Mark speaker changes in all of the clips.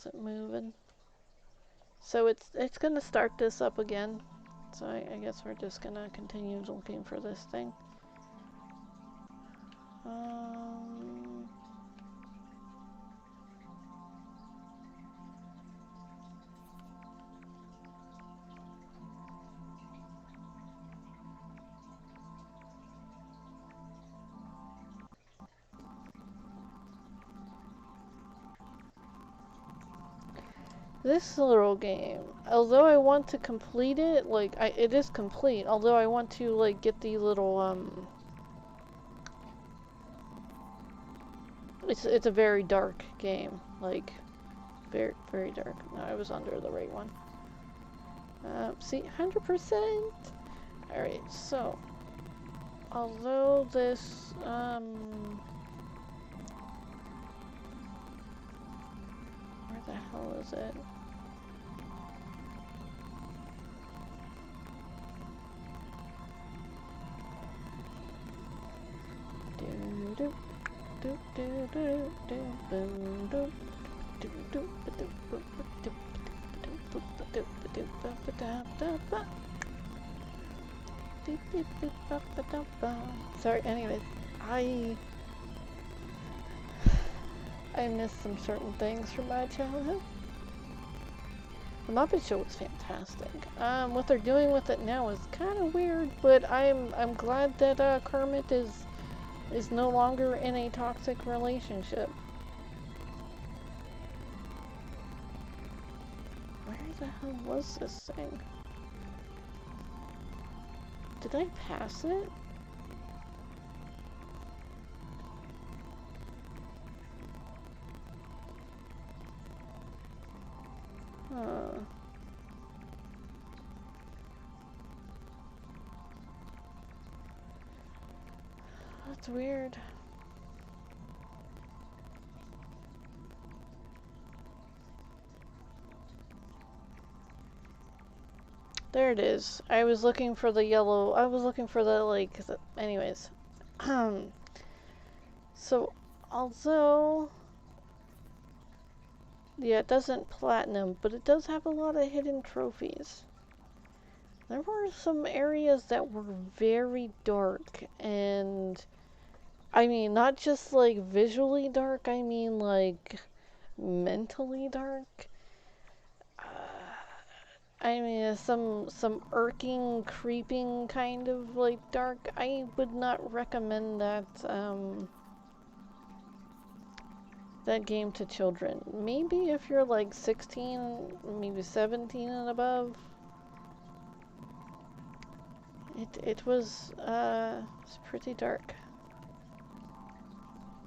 Speaker 1: wasn't moving. So it's gonna start this up again. So I guess we're just gonna continue looking for this thing. This little game, although I want to complete it, like, it is complete, although I want to, like, get the little, it's a very dark game, like, very, very dark. No, I was under the right one. See, 100%! Alright, so, although this, where the hell is it? Sorry, anyways, I missed some certain things from my childhood. The Muppet Show was fantastic. What they're doing with it now is kind of weird, but I'm glad that Kermit is no longer in a toxic relationship. Where the hell was this thing? Did I pass it? Huh. That's weird. There it is. I was looking for the yellow. I was looking for the, like, anyways. So, although, yeah, it doesn't platinum, but it does have a lot of hidden trophies. There were some areas that were very dark, and I mean, not just like visually dark, I mean like mentally dark. I mean, some irking, creeping kind of like dark. I would not recommend that that game to children. Maybe if you're like 16, maybe 17 and above. It was it's pretty dark.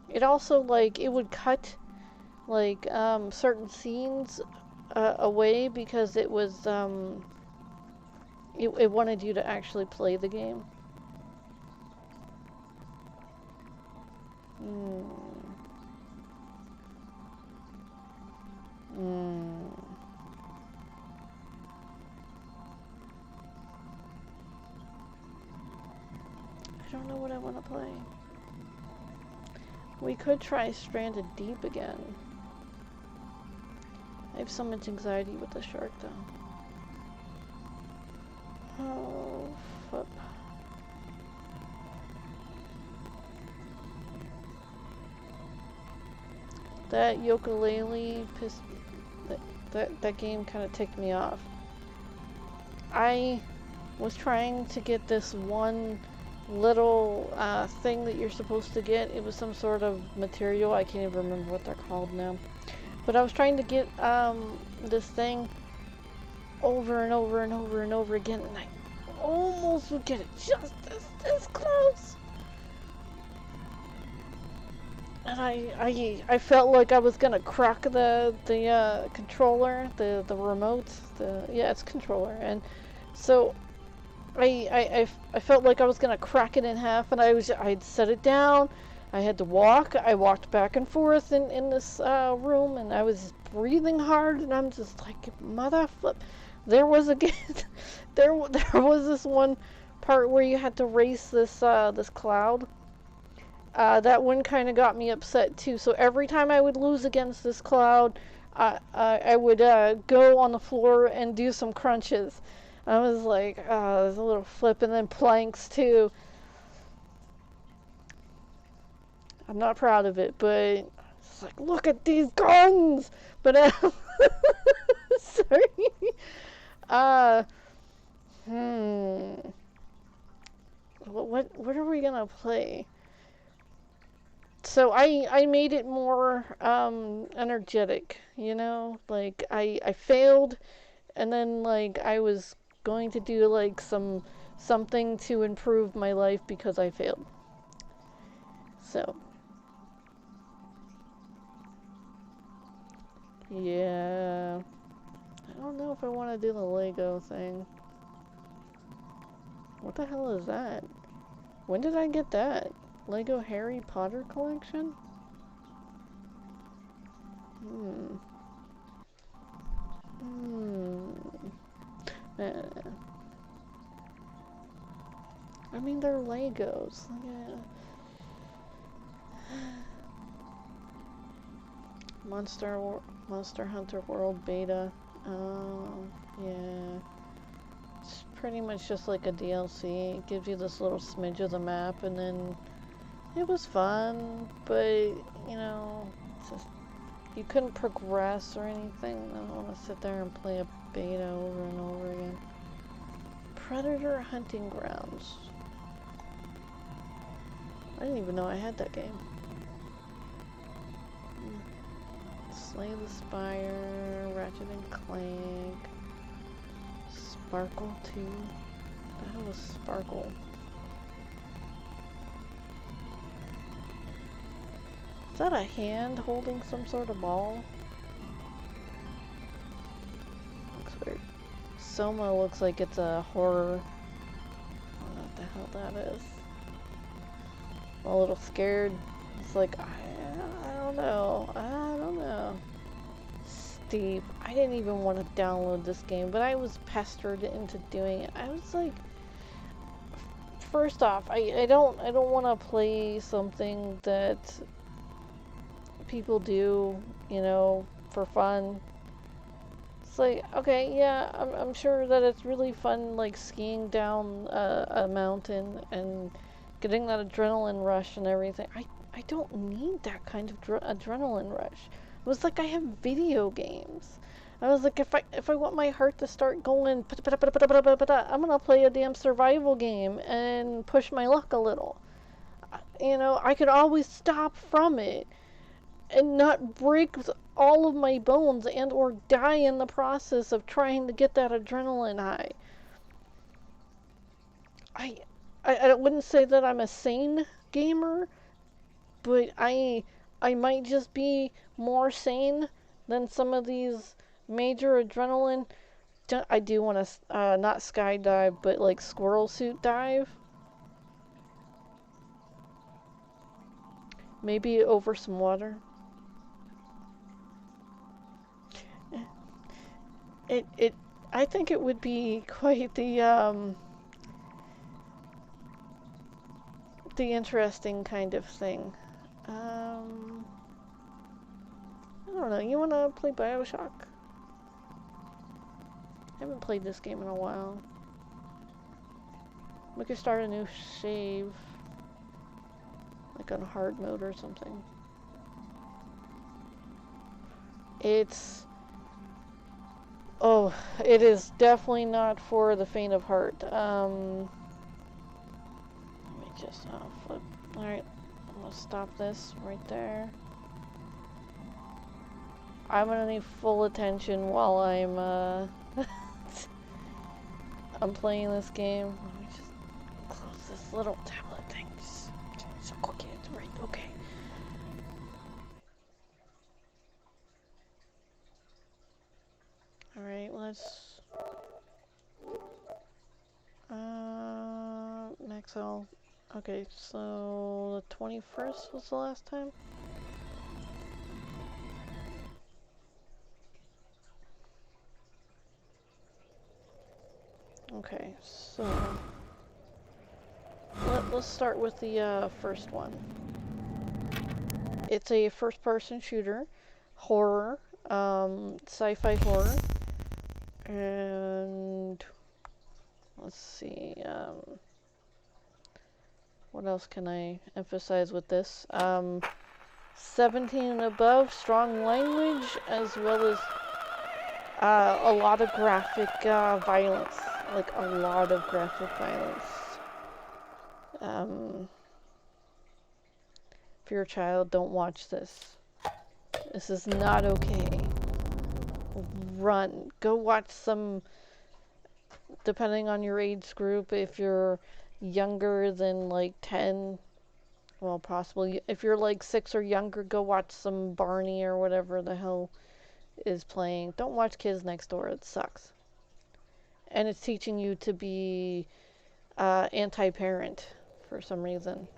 Speaker 1: It also, like, it would cut like certain scenes away because it was it wanted you to actually play the game. I don't know what I want to play. We could try Stranded Deep again. I have so much anxiety with the shark, though. Oh, fuck. That ukulele pissed... That game kind of ticked me off. I was trying to get this one little thing that you're supposed to get. It was some sort of material. I can't even remember what they're called now. But I was trying to get this thing over and over and over and over again, and I almost would get it just this close. And I felt like I was gonna crack the controller, the remote, yeah, it's controller, and so I felt like I was gonna crack it in half, and I'd set it down. I had to walk. I walked back and forth in this room, and I was breathing hard, and I'm just like, mother flip. There was there was this one part where you had to race this this cloud. That one kind of got me upset too. So every time I would lose against this cloud, I would go on the floor and do some crunches. I was like, there's a little flip, and then planks too. I'm not proud of it, but it's like, look at these guns. But sorry. Uh, hmm. What are we gonna play? So I made it more energetic, you know? Like I failed, and then like I was going to do like something to improve my life because I failed. So, yeah. I don't know if I want to do the Lego thing. What the hell is that? When did I get that? Lego Harry Potter collection? Hmm. Hmm. I mean, they're Legos. Yeah. Monster Hunter World Beta. Yeah. It's pretty much just like a DLC. It gives you this little smidge of the map, and then it was fun, but you know, it's just, you couldn't progress or anything. I don't want to sit there and play a beta over and over again. Predator Hunting Grounds. I didn't even know I had that game. Slay the Spire, Ratchet and Clank, Sparkle 2. The hell was Sparkle? Is that a hand holding some sort of ball? Looks weird. Soma looks like it's a horror. I don't know what the hell that is. I'm a little scared. It's like, I don't know. I don't know. Steve, I didn't even want to download this game, but I was pestered into doing it. I was like, first off, I don't want to play something that people do, you know, for fun. It's like, okay, yeah, I'm sure that it's really fun, like skiing down a mountain and getting that adrenaline rush and everything. I don't need that kind of adrenaline rush. It was like I have video games. I was like, if I want my heart to start going, I'm gonna play a damn survival game and push my luck a little. You know, I could always stop from it and not break all of my bones and or die in the process of trying to get that adrenaline high. I wouldn't say that I'm a sane gamer, but I might just be more sane than some of these major adrenaline. I do want to not skydive, but like squirrel suit dive. Maybe over some water. It I think it would be quite the interesting kind of thing. I don't know. You wanna play BioShock? I haven't played this game in a while. We could start a new save, like on hard mode or something. Oh, it is definitely not for the faint of heart. Let me just flip. Alright, I'm gonna stop this right there. I'm gonna need full attention while I'm I'm playing this game. Let me just close this little tablet thing. So quick, it's right. Okay. Alright, let's Maxwell. Okay, so the 21st was the last time? Okay, so let's start with the first one. It's a first-person shooter, horror. sci-fi horror, and let's see, what else can I emphasize with this? 17 and above, strong language, as well as a lot of graphic violence. Like, a lot of graphic violence. If you're a child, don't watch this. This is not okay. Run. Go watch some, depending on your age group, if you're younger than like 10, well, possibly. If you're like 6 or younger, go watch some Barney or whatever the hell is playing. Don't watch Kids Next Door. It sucks. And it's teaching you to be anti-parent for some reason.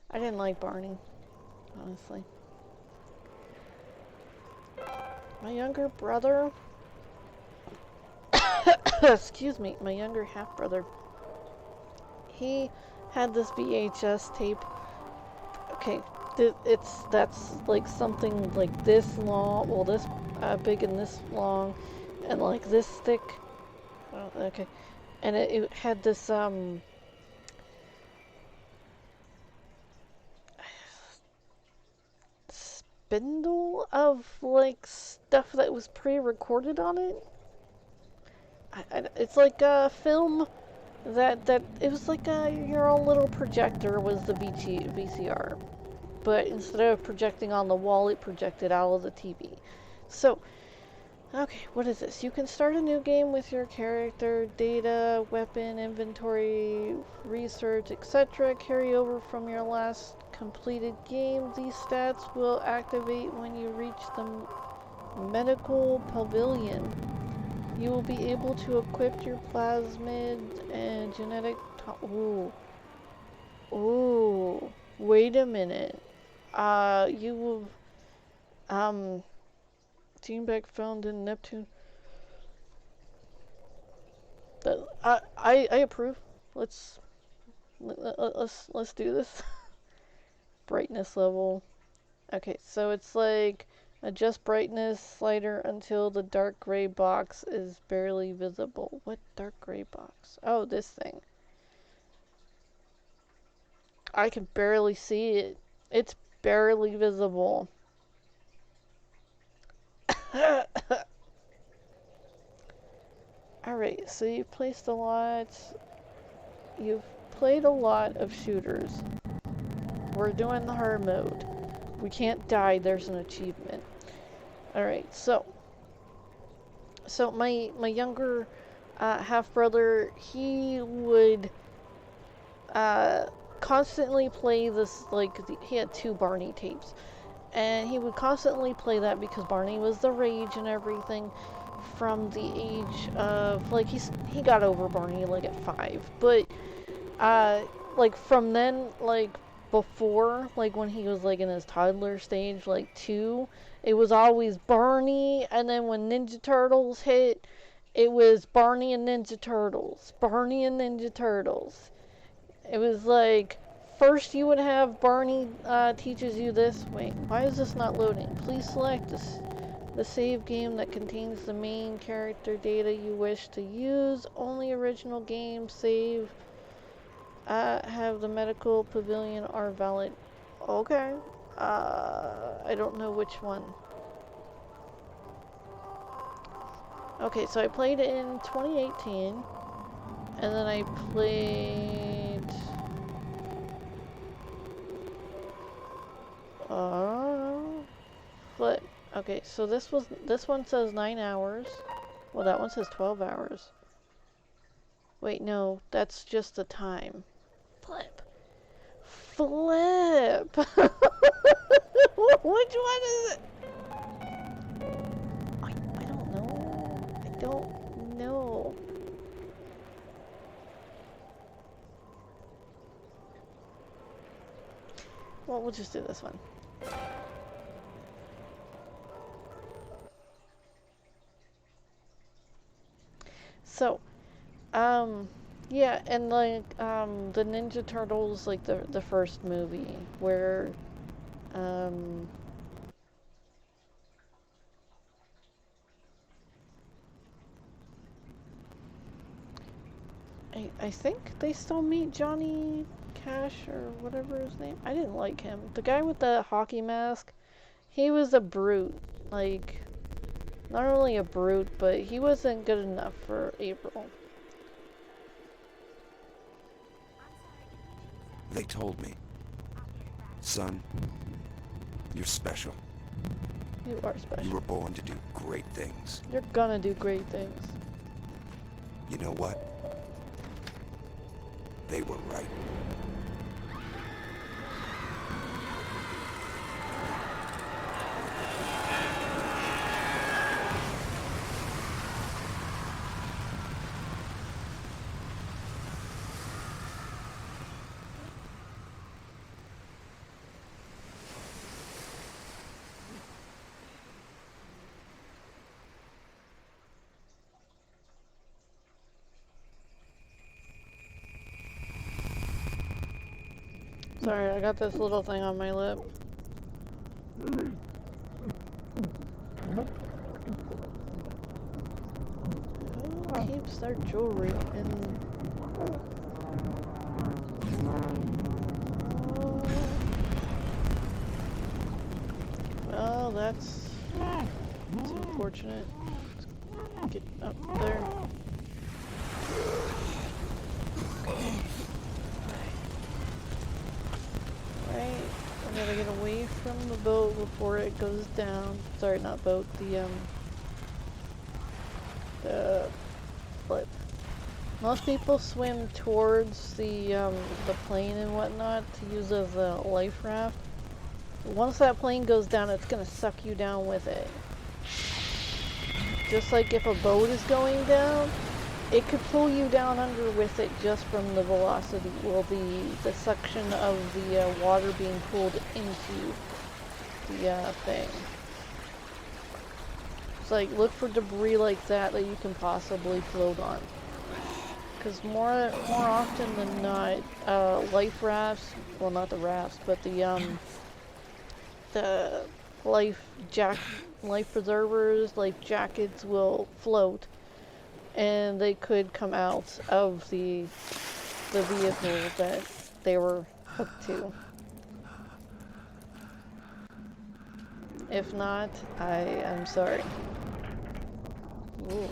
Speaker 1: I didn't like Barney, honestly. My younger brother, excuse me, my younger half-brother, he had this VHS tape. Okay, that's like something like this long, well, this big and this long, and like this thick. Oh, okay, and it had this spindle of like stuff that was pre-recorded on it. It's like a film that it was like your own little projector was the VCR, but instead of projecting on the wall, it projected out of the TV. So, okay, what is this? You can start a new game with your character, data, weapon, inventory, research, etc. carry over from your last completed game. These stats will activate when you reach the medical pavilion. You will be able to equip your plasmid and genetic... Ooh. Ooh. Wait a minute. You will... Gene Beck found in Neptune. I approve. Let's do this. Brightness level. Okay, so it's like... Adjust brightness slider until the dark gray box is barely visible. What dark gray box? Oh, this thing. I can barely see it. It's barely visible. Alright, so you've placed a lot. You've played a lot of shooters. We're doing the hard mode. We can't die, there's an achievement. Alright, so my younger half-brother, he would constantly play this, like, he had 2 Barney tapes. And he would constantly play that because Barney was the rage and everything from the age of, like, he got over Barney, like, at 5. But, like, from then, like, before, like, when he was, like, in his toddler stage, like, 2, it was always Barney, and then when Ninja Turtles hit, it was Barney and Ninja Turtles. Barney and Ninja Turtles. It was like, first you would have Barney teaches you this. Wait, why is this not loading? Please select the save game that contains the main character data you wish to use. Only original game save have the medical pavilion are valid. Okay. I don't know which one. Okay, so I played it in 2018, and then I played... But, okay, so this one says 9 hours. Well, that one says 12 hours. Wait, no, that's just the time. Flip. Flip! Which one is it? I don't know. I don't know. Well, we'll just do this one. So, yeah, and like, the Ninja Turtles, like the first movie, where, um, I think they still meet Johnny Cash or whatever his name. I didn't like him. The guy with the hockey mask, he was a brute. Like, not only a brute, but he wasn't good enough for April.
Speaker 2: They told me. Son, you're special.
Speaker 1: You are
Speaker 2: You
Speaker 1: special.
Speaker 2: were born to do great things.
Speaker 1: You're gonna do great things.
Speaker 2: You know what? They were right.
Speaker 1: Sorry, I got this little thing on my lip. Who keeps their jewelry in... Well, that's unfortunate. Let's get up there. Right, I gotta get away from the boat before it goes down. Sorry, not boat, the flip. Most people swim towards the plane and whatnot to use as a life raft. Once that plane goes down, it's gonna suck you down with it. Just like if a boat is going down, it could pull you down under with it just from the velocity, well, the suction of the water being pulled into the thing. It's like, look for debris like that you can possibly float on. Because more often than not, life rafts, well, not the rafts, but the life preservers, life jackets will float, and they could come out of the vehicle that they were hooked to. If not, I am sorry. Ooh.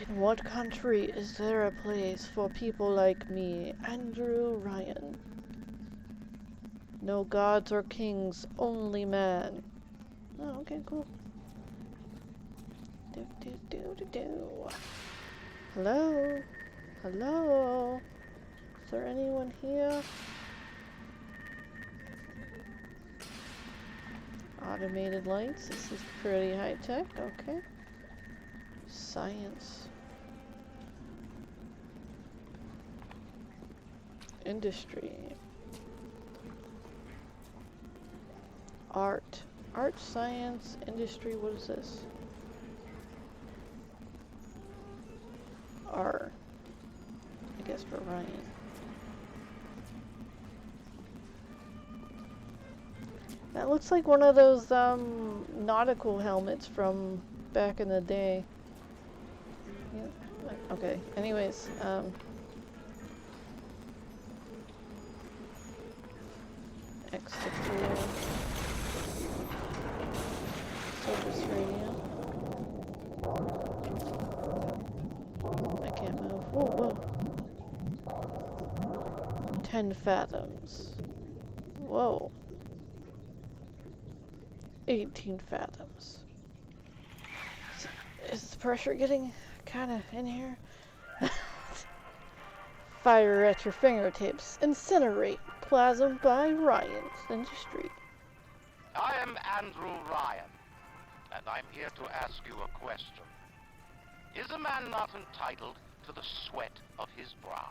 Speaker 1: In what country is there a place for people like me, Andrew Ryan? No gods or kings, only man. Oh, okay, cool. Hello? Hello? Is there anyone here? Automated lights. This is pretty high tech. Okay. Science. Industry. Art. Art, science, industry. What is this? R. I guess for Ryan. That looks like one of those nautical helmets from back in the day. Yeah. Okay. Anyways, X to 4. Service radio. I can't move. Whoa, whoa. 10 fathoms. Whoa. 18 fathoms. Is the pressure getting kind of in here? Fire at your fingertips. Incinerate. Plasma by Ryan's Industry.
Speaker 3: I am Andrew Ryan, and I'm here to ask you a question. Is a man not entitled to the sweat of his brow?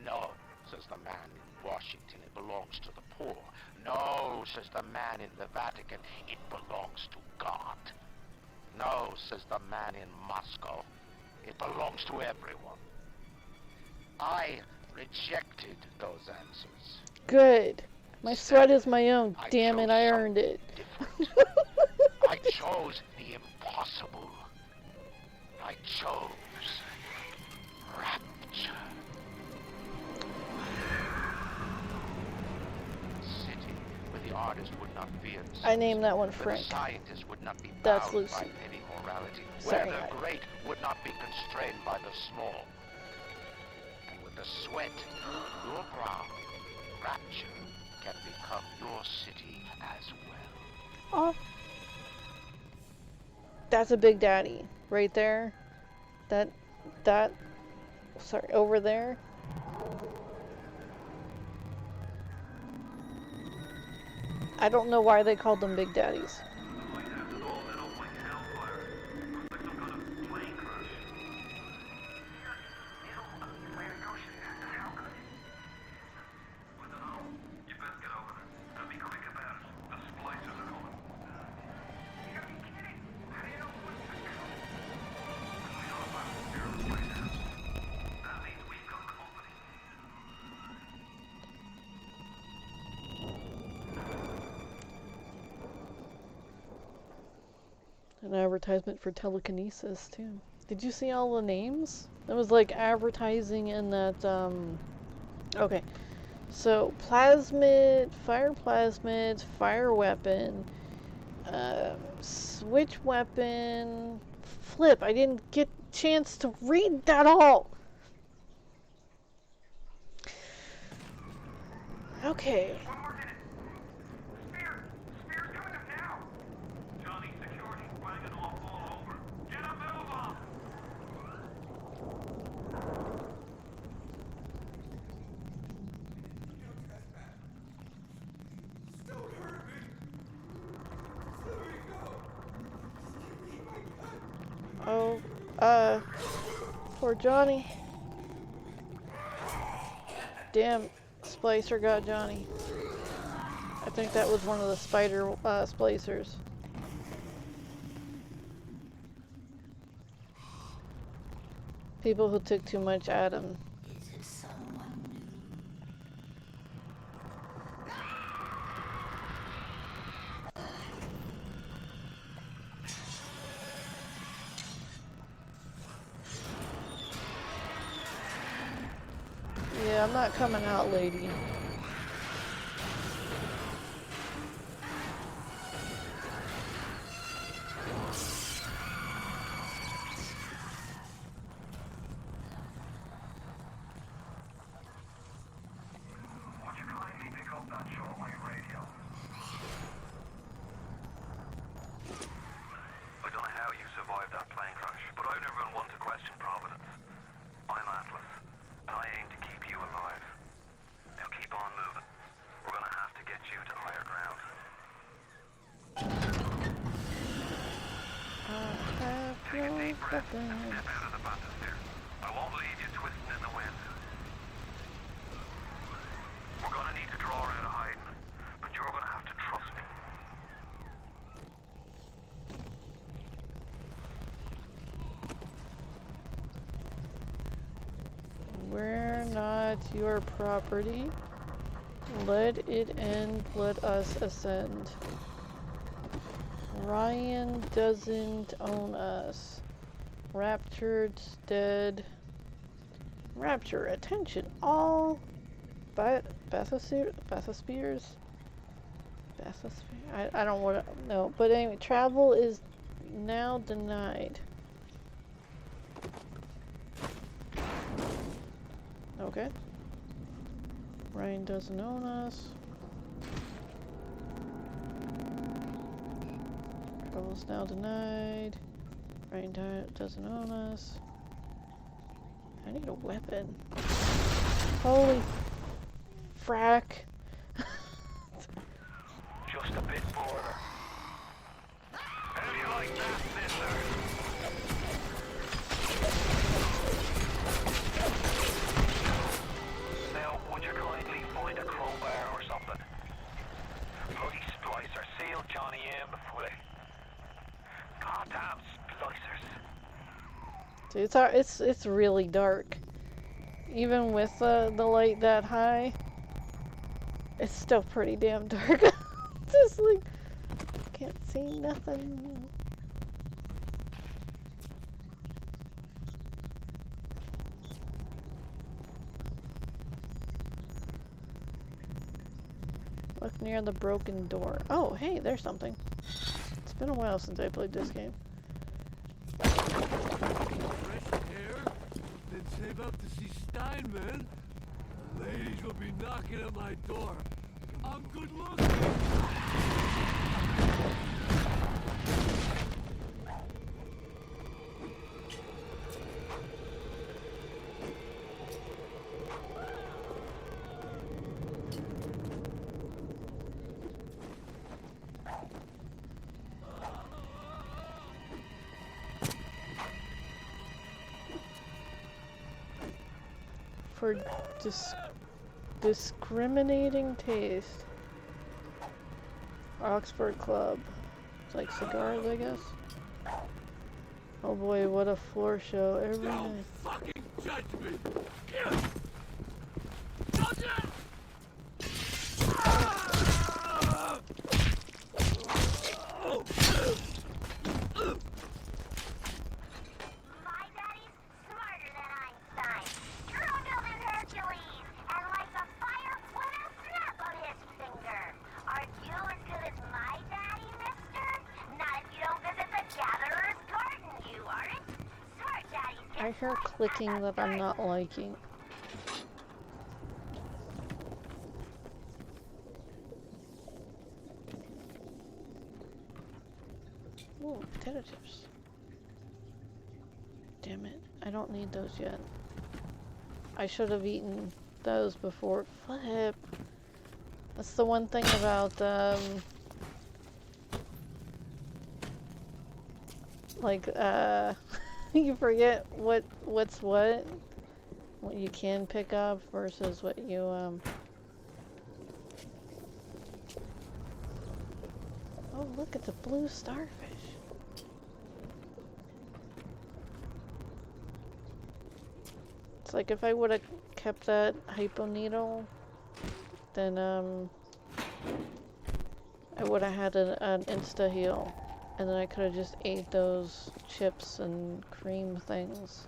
Speaker 3: No, says the man in Washington, it belongs to the poor. No, says the man in the Vatican, it belongs to God. No, know, says the man in Moscow. It belongs to everyone. I rejected those answers.
Speaker 1: Good. My sweat is my own.
Speaker 3: I
Speaker 1: Damn it,
Speaker 3: chose
Speaker 1: I
Speaker 3: something
Speaker 1: earned it.
Speaker 3: different. I chose the impossible. I chose rapture. A city where the artist would not fear the
Speaker 1: I named that one
Speaker 3: where
Speaker 1: Frank.
Speaker 3: the scientist would not be
Speaker 1: That's
Speaker 3: bound
Speaker 1: Lucy.
Speaker 3: by petty morality,
Speaker 1: Sorry,
Speaker 3: where the
Speaker 1: I-
Speaker 3: great would not be constrained by the small. And with the sweat of your brow, rapture can become your city as well.
Speaker 1: Oh. That's a Big Daddy right there. That, sorry, over there. I don't know why they called them Big Daddies. An advertisement for telekinesis too. Did you see all the names? It was like advertising in that okay. So plasmid, fire weapon, switch weapon, flip. I didn't get a chance to read that all. Okay. Oh, poor Johnny. Damn, Splicer got Johnny. I think that was one of the spider splicers. People who took too much at him. Yeah, I'm not coming out, lady.
Speaker 3: I won't leave you twisting in the wind. We're gonna need to draw her out of hiding, but you're gonna have to trust me.
Speaker 1: We're not your property. Let it end, let us ascend. Ryan doesn't own us. Raptured's dead. Rapture, attention, all bathyspheres? I don't want to know. But anyway, travel is now denied. Okay. Ryan doesn't own us. Travel is now denied. Ryan doesn't own us. I need a weapon. Holy frack.
Speaker 3: Just a bit more. How do you like that, Fiddler? Now, would you kindly find a crowbar or something? Bloody Splicer sealed Johnny in before they... Goddamn Splicer.
Speaker 1: Dude, it's really dark. Even with the light that high, it's still pretty damn dark. Just like can't see nothing. Look near the broken door. Oh, hey, there's something. It's been a while since I played this game.
Speaker 4: Fresh air? Then save up to see Steinman. The ladies will be knocking at my door. I'm good looking.
Speaker 1: For discriminating taste. Oxford Club. It's like cigars, I guess. Oh boy, what a floor show every
Speaker 4: Don't
Speaker 1: night.
Speaker 4: fucking judge me. Here. Judge it!
Speaker 5: My daddy's smarter than Einstein. Stronger than Hercules. And like a fire with a snap of his finger. Are you as good as my daddy, mister? Not if you don't visit the gatherer's garden, you aren't. Smart daddies get
Speaker 1: I hear clicking that I'm not liking. Ooh, potato chips. Damn it, I don't need those yet. I should have eaten those before. Flip. That's the one thing about, like, you forget what's what you can pick up versus what you, Oh, look at the blue starfish. It's like if I would have kept that hypo needle, then I would have had an insta heal, and then I could have just ate those chips and cream things.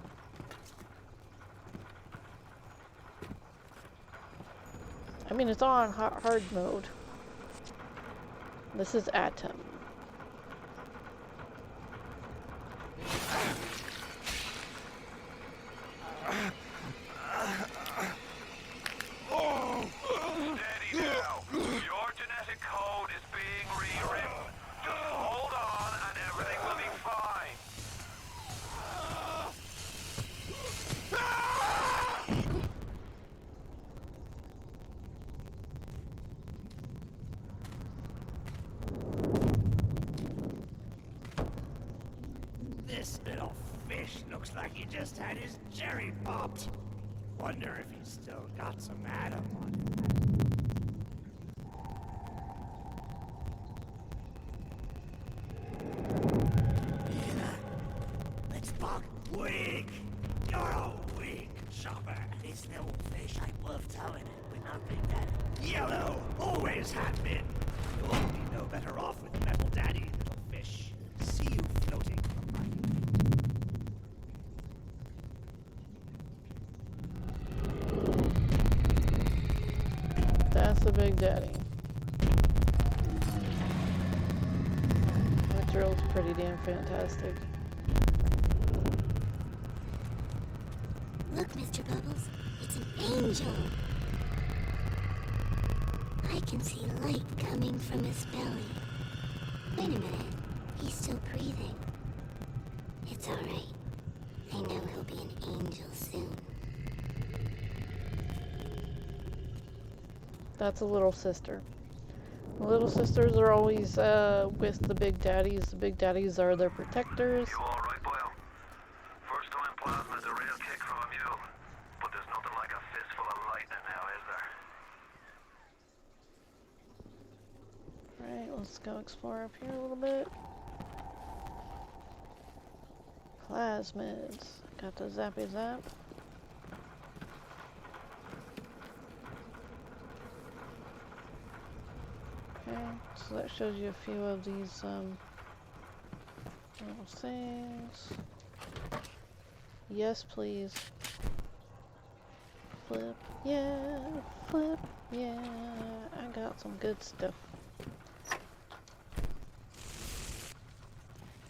Speaker 1: I mean, it's all on hard mode. This is Atom.
Speaker 6: Steady now. Your genetic code is being rewritten. Just hold on and everything will be fine.
Speaker 7: This little fish looks like he just had his cherry popped. Wonder if he's still got some Adam on him. Let's bug weak. You're a weak chopper. This little fish ain't worth towing it with nothing that yellow always had been. You'll be no better off with Metal Daddy, little fish. See you floating from my
Speaker 1: That's the Big Daddy. That drill's pretty damn fantastic.
Speaker 5: Look, Mr. Bubbles, it's an angel. I can see light coming from his belly. Wait a minute, he's still breathing. It's all right. I know he'll be an angel soon.
Speaker 1: That's a little sister. The little sisters are always with the big daddies. The big daddies are their protectors.
Speaker 6: You all right, Boyle? First time plasma's a real kick from you. But there's nothing like a fistful of lightning now, is there?
Speaker 1: Alright, let's go explore up here a little bit. Plasmids. Got the zappy zap. Okay, so that shows you a few of these little things. Yes, please. Flip, yeah, flip, yeah. I got some good stuff.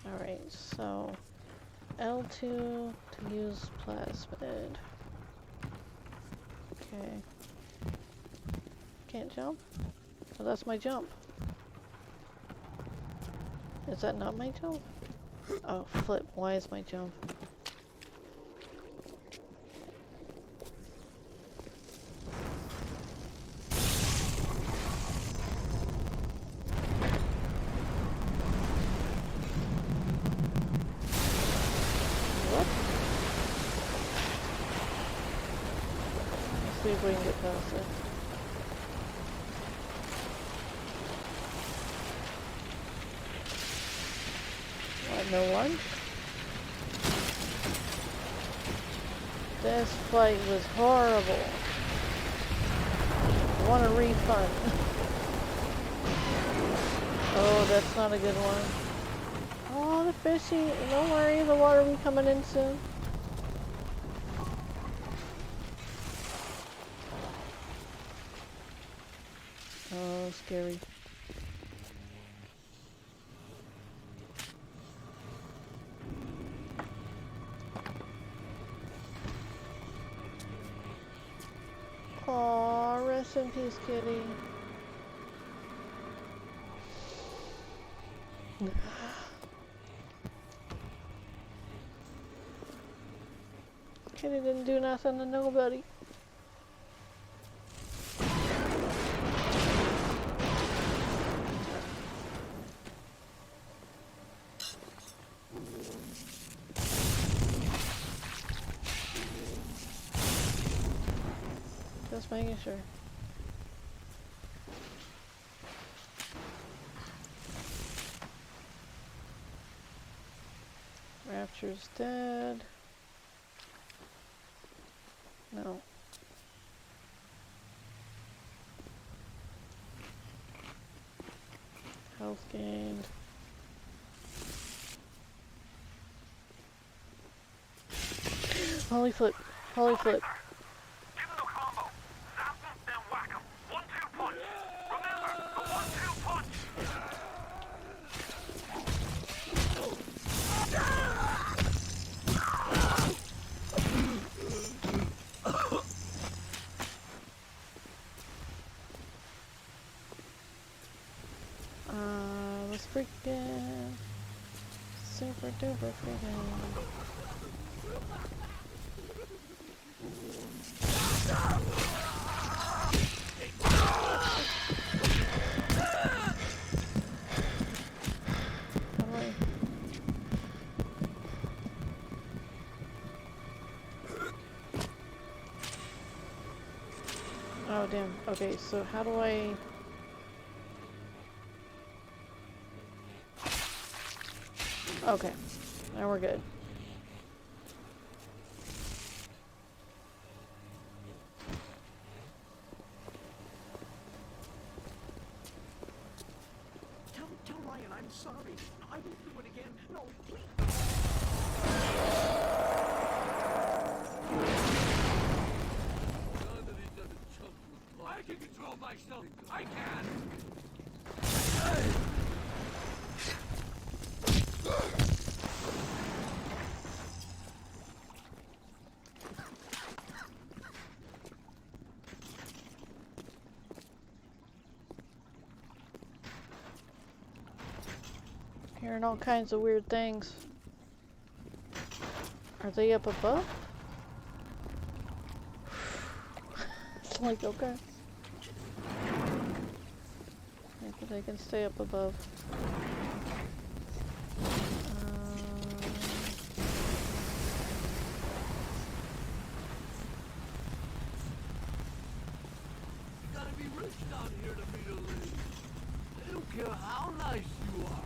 Speaker 1: Alright, so L2 to use plasmid. Okay. Can't jump? Oh, that's my jump. Is that not my jump? Oh, flip. Why is my jump? What? Let's see if we can get past it. What, no lunch? This fight was horrible. I want a refund. Oh, that's not a good one. Oh, the fishy. Don't worry, the water will be coming in soon. Oh, scary. Aw, rest in peace, kitty. Kitty didn't do nothing to nobody. Just making sure. Rapture's dead. No. Health gained. Holy flip. Holy flip.
Speaker 6: Give them a combo. Zap them, then whack them. 1-2 punch. Remember, the 1-2 punch.
Speaker 1: Let's freaking super duper freaking. Oh damn. Okay, so how do I... Okay, now we're good.
Speaker 7: Tell Ryan I'm sorry. I won't do it again. No, please.
Speaker 4: I can control myself. I can.
Speaker 1: Hearing all kinds of weird things. Are they up above? It's like, okay. Maybe they can stay up above.
Speaker 4: Gotta be rich down here to meet a lady. I don't care how nice you are.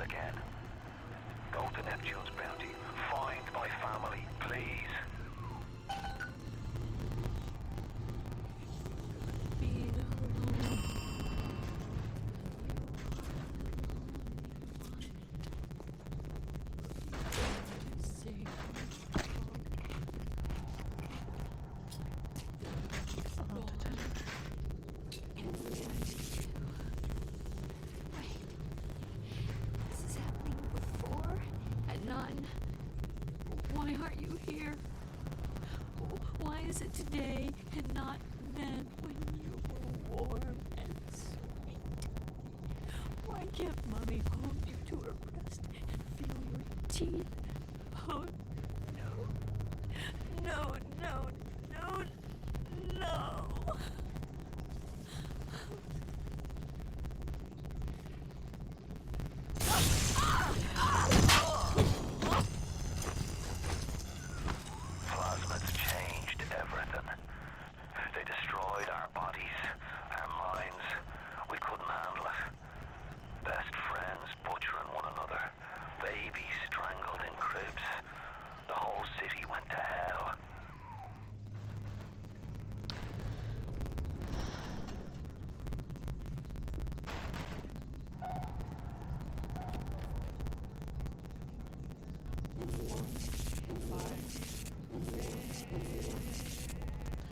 Speaker 6: again. Go to Neptune's bounty. Find my family, please.
Speaker 8: This is happening before and none. Why aren't you here? Why is it today and not then when you were warm and sweet? Why can't Mommy hold you to her breast and feel your teeth? Oh, no. No, no, no, no.
Speaker 6: Plasmids changed everything. They destroyed our bodies, our minds. We couldn't handle it. Best friends butchering one another. Babies strangled in cribs. The whole city went to hell.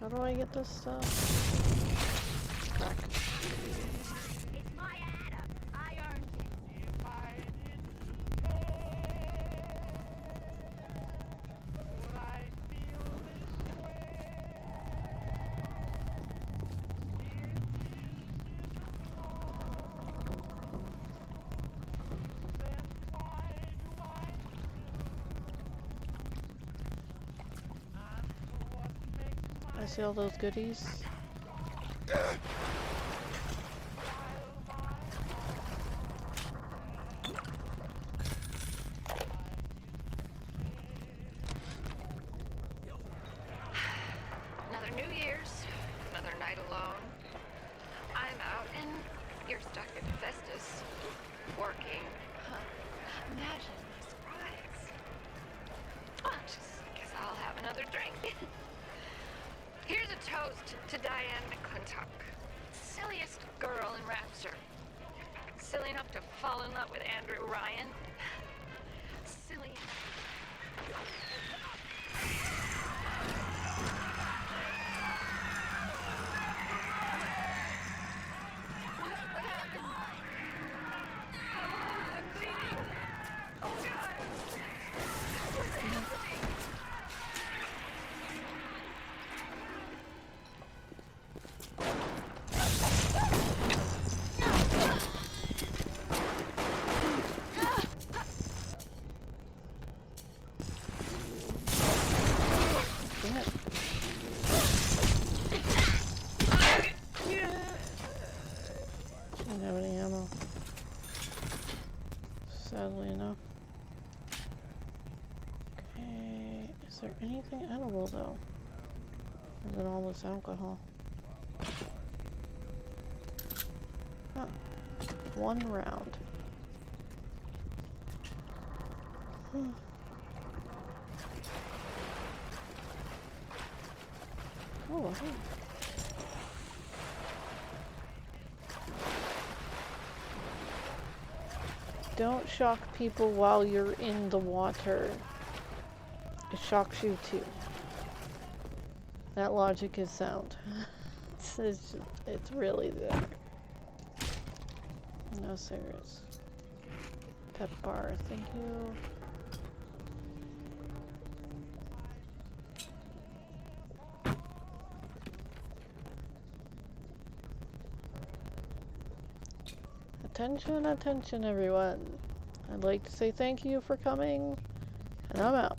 Speaker 1: How do I get this stuff? Crack.
Speaker 5: It's my Adam. I earned it.
Speaker 1: I see all those goodies.
Speaker 8: Another New Year's, another night alone. I'm out and you're stuck at Festus, working. Huh. Imagine my surprise. Well, I guess I'll have another drink. Here's a toast to Diane McClintock, silliest girl in Rapture. Silly enough to fall in love with Andrew Ryan. Silly.
Speaker 1: Don't have any ammo. Sadly enough. Okay, is there anything edible though? Other than all this alcohol. Huh. One round. Oh, hey. Don't shock people while you're in the water. It shocks you too. That logic is sound. It's really there. No cigarettes. Pep bar, thank you. Attention, attention everyone. I'd like to say thank you for coming, and I'm out.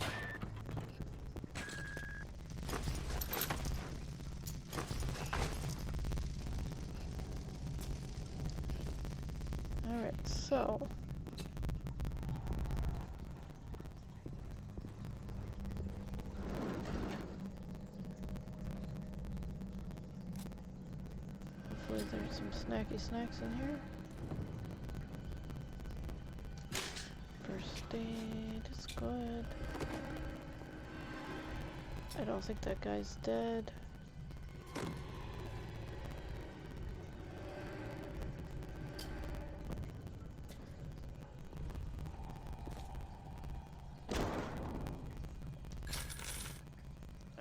Speaker 1: Alright, so... hopefully there's some snacky snacks in here. aid is good. I don't think that guy's dead.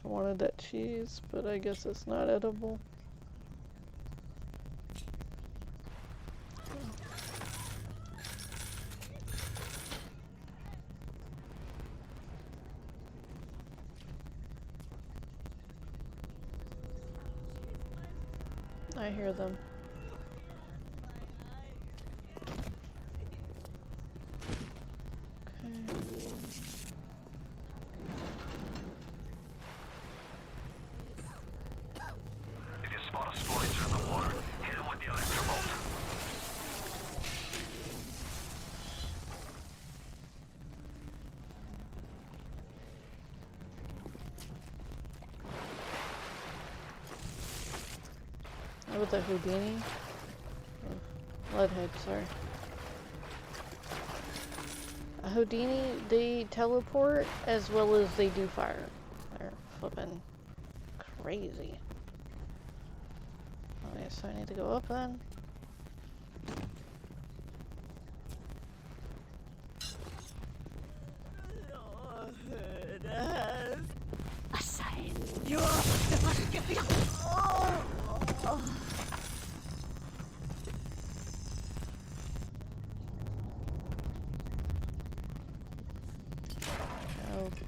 Speaker 1: I wanted that cheese, but I guess it's not edible. I hear them.
Speaker 6: If you spot a Scorcher in the water, hit him with the electrobolt.
Speaker 1: What was that, Houdini? Oh, Leadhead, sorry. A Houdini, they teleport as well as they do fire. They're flipping crazy. Okay, so I need to go up then.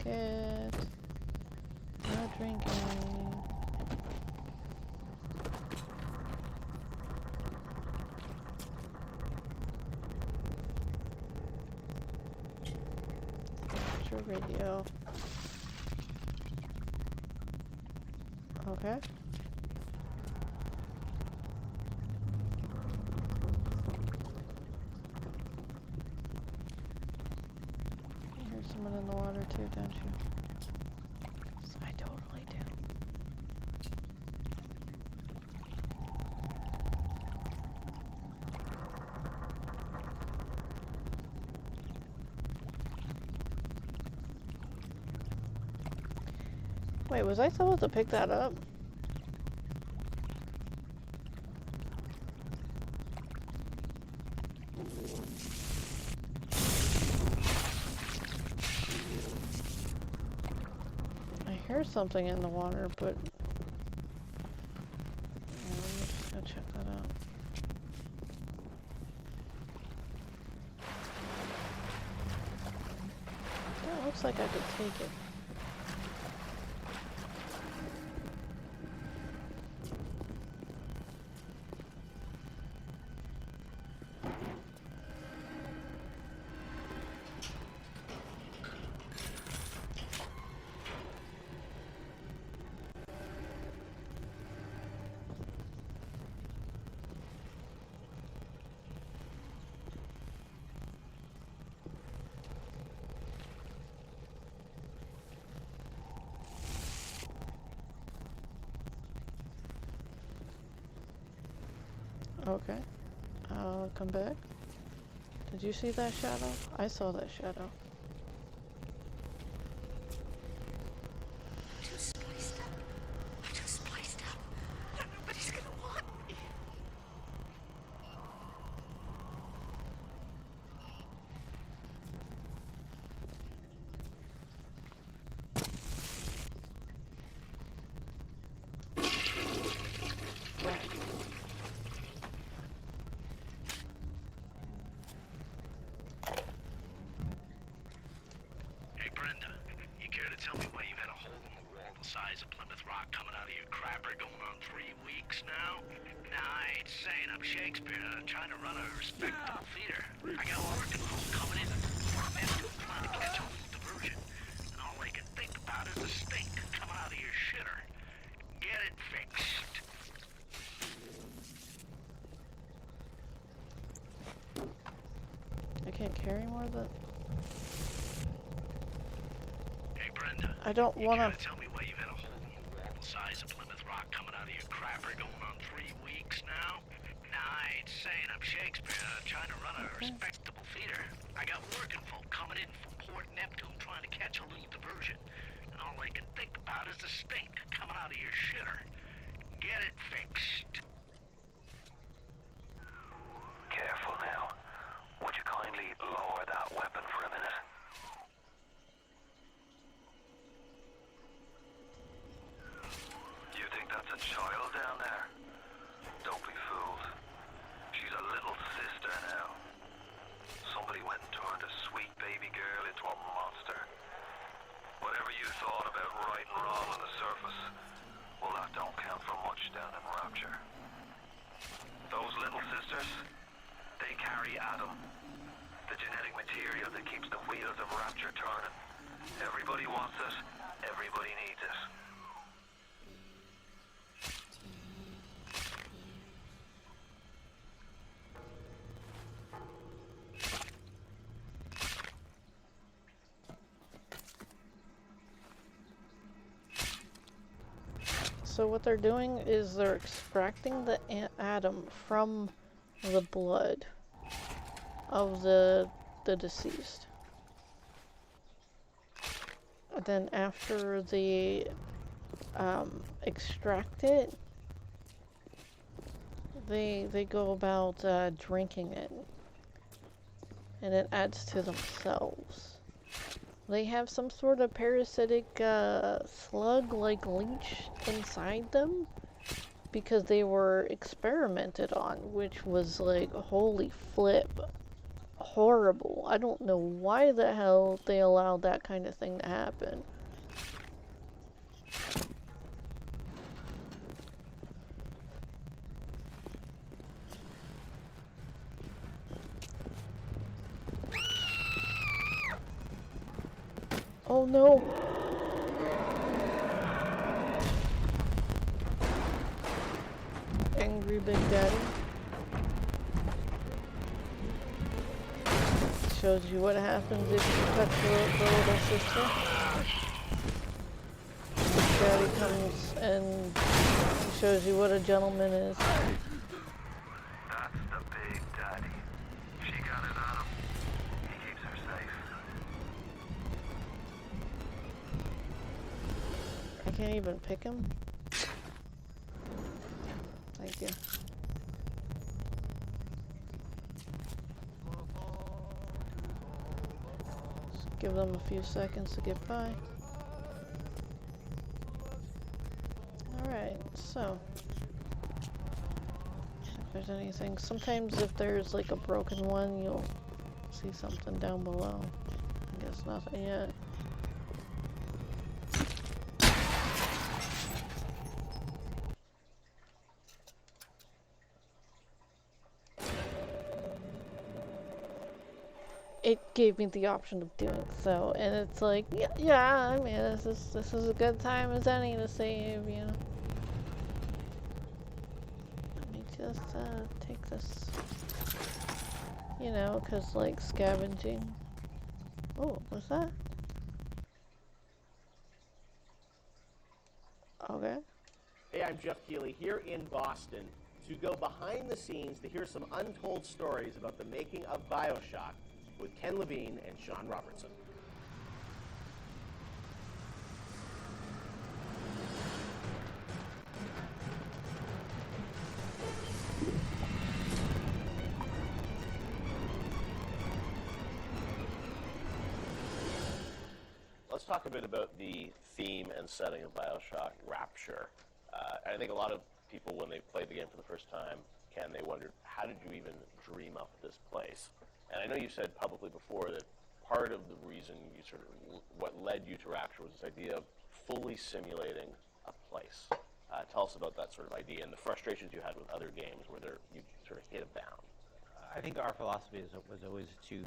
Speaker 1: Okay. No drinking. Your radio. Okay. You hear someone in the water too, don't you? Yes, I totally do. Wait, was I supposed to pick that up? I hear something in the water, but let me just go check that out. Yeah, it looks like I could take it. Okay. I'll come back. Did you see that shadow? I saw that shadow.
Speaker 6: Tell me why you've had a hole in the wall the size of Plymouth Rock coming out of your crapper going on 3 weeks now? Nah, I ain't saying I'm Shakespeare. I'm trying to run a respectable theater. I got working folks coming in. I'm trying to catch on with diversion. And all I can think about is the stink coming out of your shitter. Get it fixed.
Speaker 1: I can't carry more of that.
Speaker 6: I
Speaker 1: don't want to.
Speaker 6: Tell me why you've had a hole in the wall the size of Plymouth Rock coming out of your crapper going on 3 weeks now? Nah, I ain't saying I'm Shakespeare. I'm trying to run a respectable theater. I got working folk coming in weapon for a minute. You think that's a child down there? Don't be fooled. She's a little sister now. Somebody went and turned a sweet baby girl into a monster. Whatever you thought about right and wrong on the surface, well, that don't count for much down in Rapture. Those little sisters, they carry Adam, the genetic material that keeps the wheels of Rapture turning. Everybody wants it, everybody needs it.
Speaker 1: So what they're doing is they're extracting the atom from the blood of the deceased. And then after they extract it, they go about drinking it, and it adds to themselves. They have some sort of parasitic slug-like leech inside them because they were experimented on, which was like, holy flip, horrible. I don't know why the hell they allowed that kind of thing to happen. Oh no! Angry Big Daddy. Shows you what happens if you touch the little sister. Big Daddy comes and shows you what a gentleman is.
Speaker 6: That's the Big Daddy. She got it on him. He keeps her safe.
Speaker 1: I can't even pick him. Thank you. Just give them a few seconds to get by. Alright, so if there's anything, sometimes if there's like a broken one, you'll see something down below. I guess nothing yet. It gave me the option of doing so, and it's like, yeah, I mean, this is a good time as any to save, you know. Let me just take this, you know, because like scavenging. Oh, what's that? Okay.
Speaker 9: Hey, I'm Jeff Keighley here in Boston to go behind the scenes to hear some untold stories about the making of BioShock with Ken Levine and Sean Robertson. Let's talk a bit about the theme and setting of BioShock Rapture. I think a lot of people, when they played the game for the first time, Ken, they wondered, how did you even dream up this place? And I know you said publicly before that part of the reason you sort of, what led you to Rapture was this idea of fully simulating a place. Tell us about that sort of idea and the frustrations you had with other games where you sort of hit a bound.
Speaker 10: I think our philosophy was always to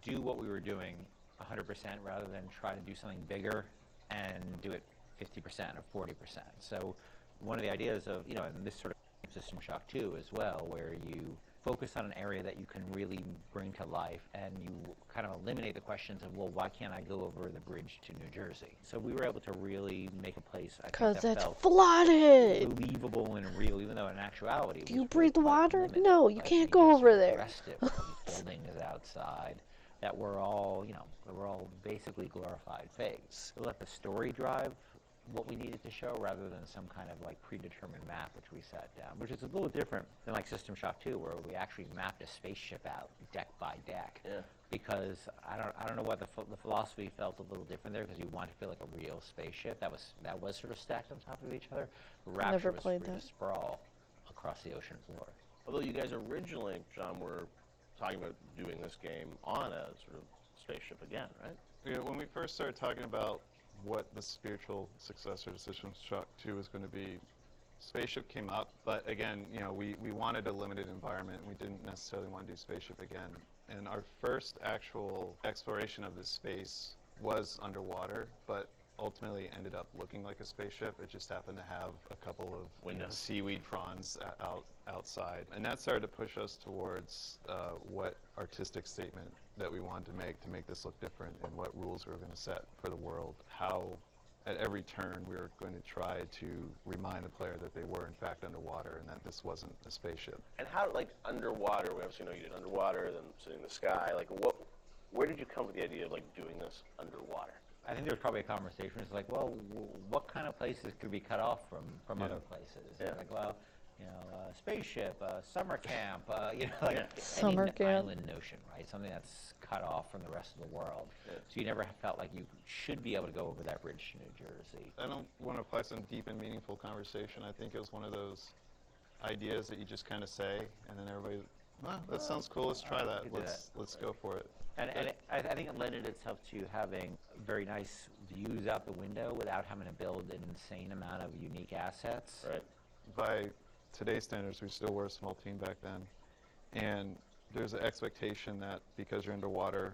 Speaker 10: do what we were doing 100% rather than try to do something bigger and do it 50% or 40%. So one of the ideas of, you know, and this sort of System Shock 2 as well, where you focus on an area that you can really bring to life and you kind of eliminate the questions of, well, why can't I go over the bridge to New Jersey? So we were able to really make a place, I think, that felt
Speaker 1: flooded!
Speaker 10: believable and real, even though in actuality
Speaker 1: Do you breathe water? No, you can't go over there.
Speaker 10: Buildings outside that were all, you know, they were all basically glorified fakes. We let the story drive what we needed to show rather than some kind of like predetermined map which we sat down, which is a little different than like System Shock 2 where we actually mapped a spaceship out deck by deck.
Speaker 9: Yeah.
Speaker 10: because I don't know why the philosophy felt a little different there, because you want to feel like a real spaceship that was sort of stacked on top of each other. Rapture
Speaker 1: Never
Speaker 10: was
Speaker 1: played
Speaker 10: free
Speaker 1: that.
Speaker 10: to sprawl across the ocean floor.
Speaker 9: Although you guys originally, John, were talking about doing this game on a sort of spaceship again, right?
Speaker 11: Yeah, when we first started talking about what the spiritual successor to System Shock 2 was going to be, Spaceship came up, but again, we wanted a limited environment. We didn't necessarily want to do Spaceship again. And our first actual exploration of this space was underwater, but ultimately ended up looking like a spaceship. It just happened to have a couple of
Speaker 9: Windows.
Speaker 11: seaweed fronds outside. And that started to push us towards what artistic statement that we wanted to make this look different, and what rules we were going to set for the world. How at every turn we were going to try to remind the player that they were in fact underwater and that this wasn't a spaceship.
Speaker 9: And how, like, underwater, we obviously know you did underwater, then sitting in the sky, like, where did you come with the idea of, like, doing this underwater?
Speaker 10: I think there was probably a conversation. It's like, well, what kind of places could be cut off from other places?
Speaker 9: Yeah.
Speaker 10: Like, well, spaceship, summer camp, like
Speaker 1: Summer
Speaker 10: any
Speaker 1: camp.
Speaker 10: island notion, right? Something that's cut off from the rest of the world.
Speaker 9: Yeah.
Speaker 10: So you never felt like you should be able to go over that bridge to New Jersey.
Speaker 11: I don't want to apply some deep and meaningful conversation. I think it was one of those ideas that you just kind of say, and then everybody, well, that sounds cool, let's try that. Let's go for it.
Speaker 10: And I think it lended itself to having very nice views out the window without having to build an insane amount of unique assets.
Speaker 9: Right.
Speaker 11: By today's standards, we still were a small team back then, and there's an expectation that because you're underwater,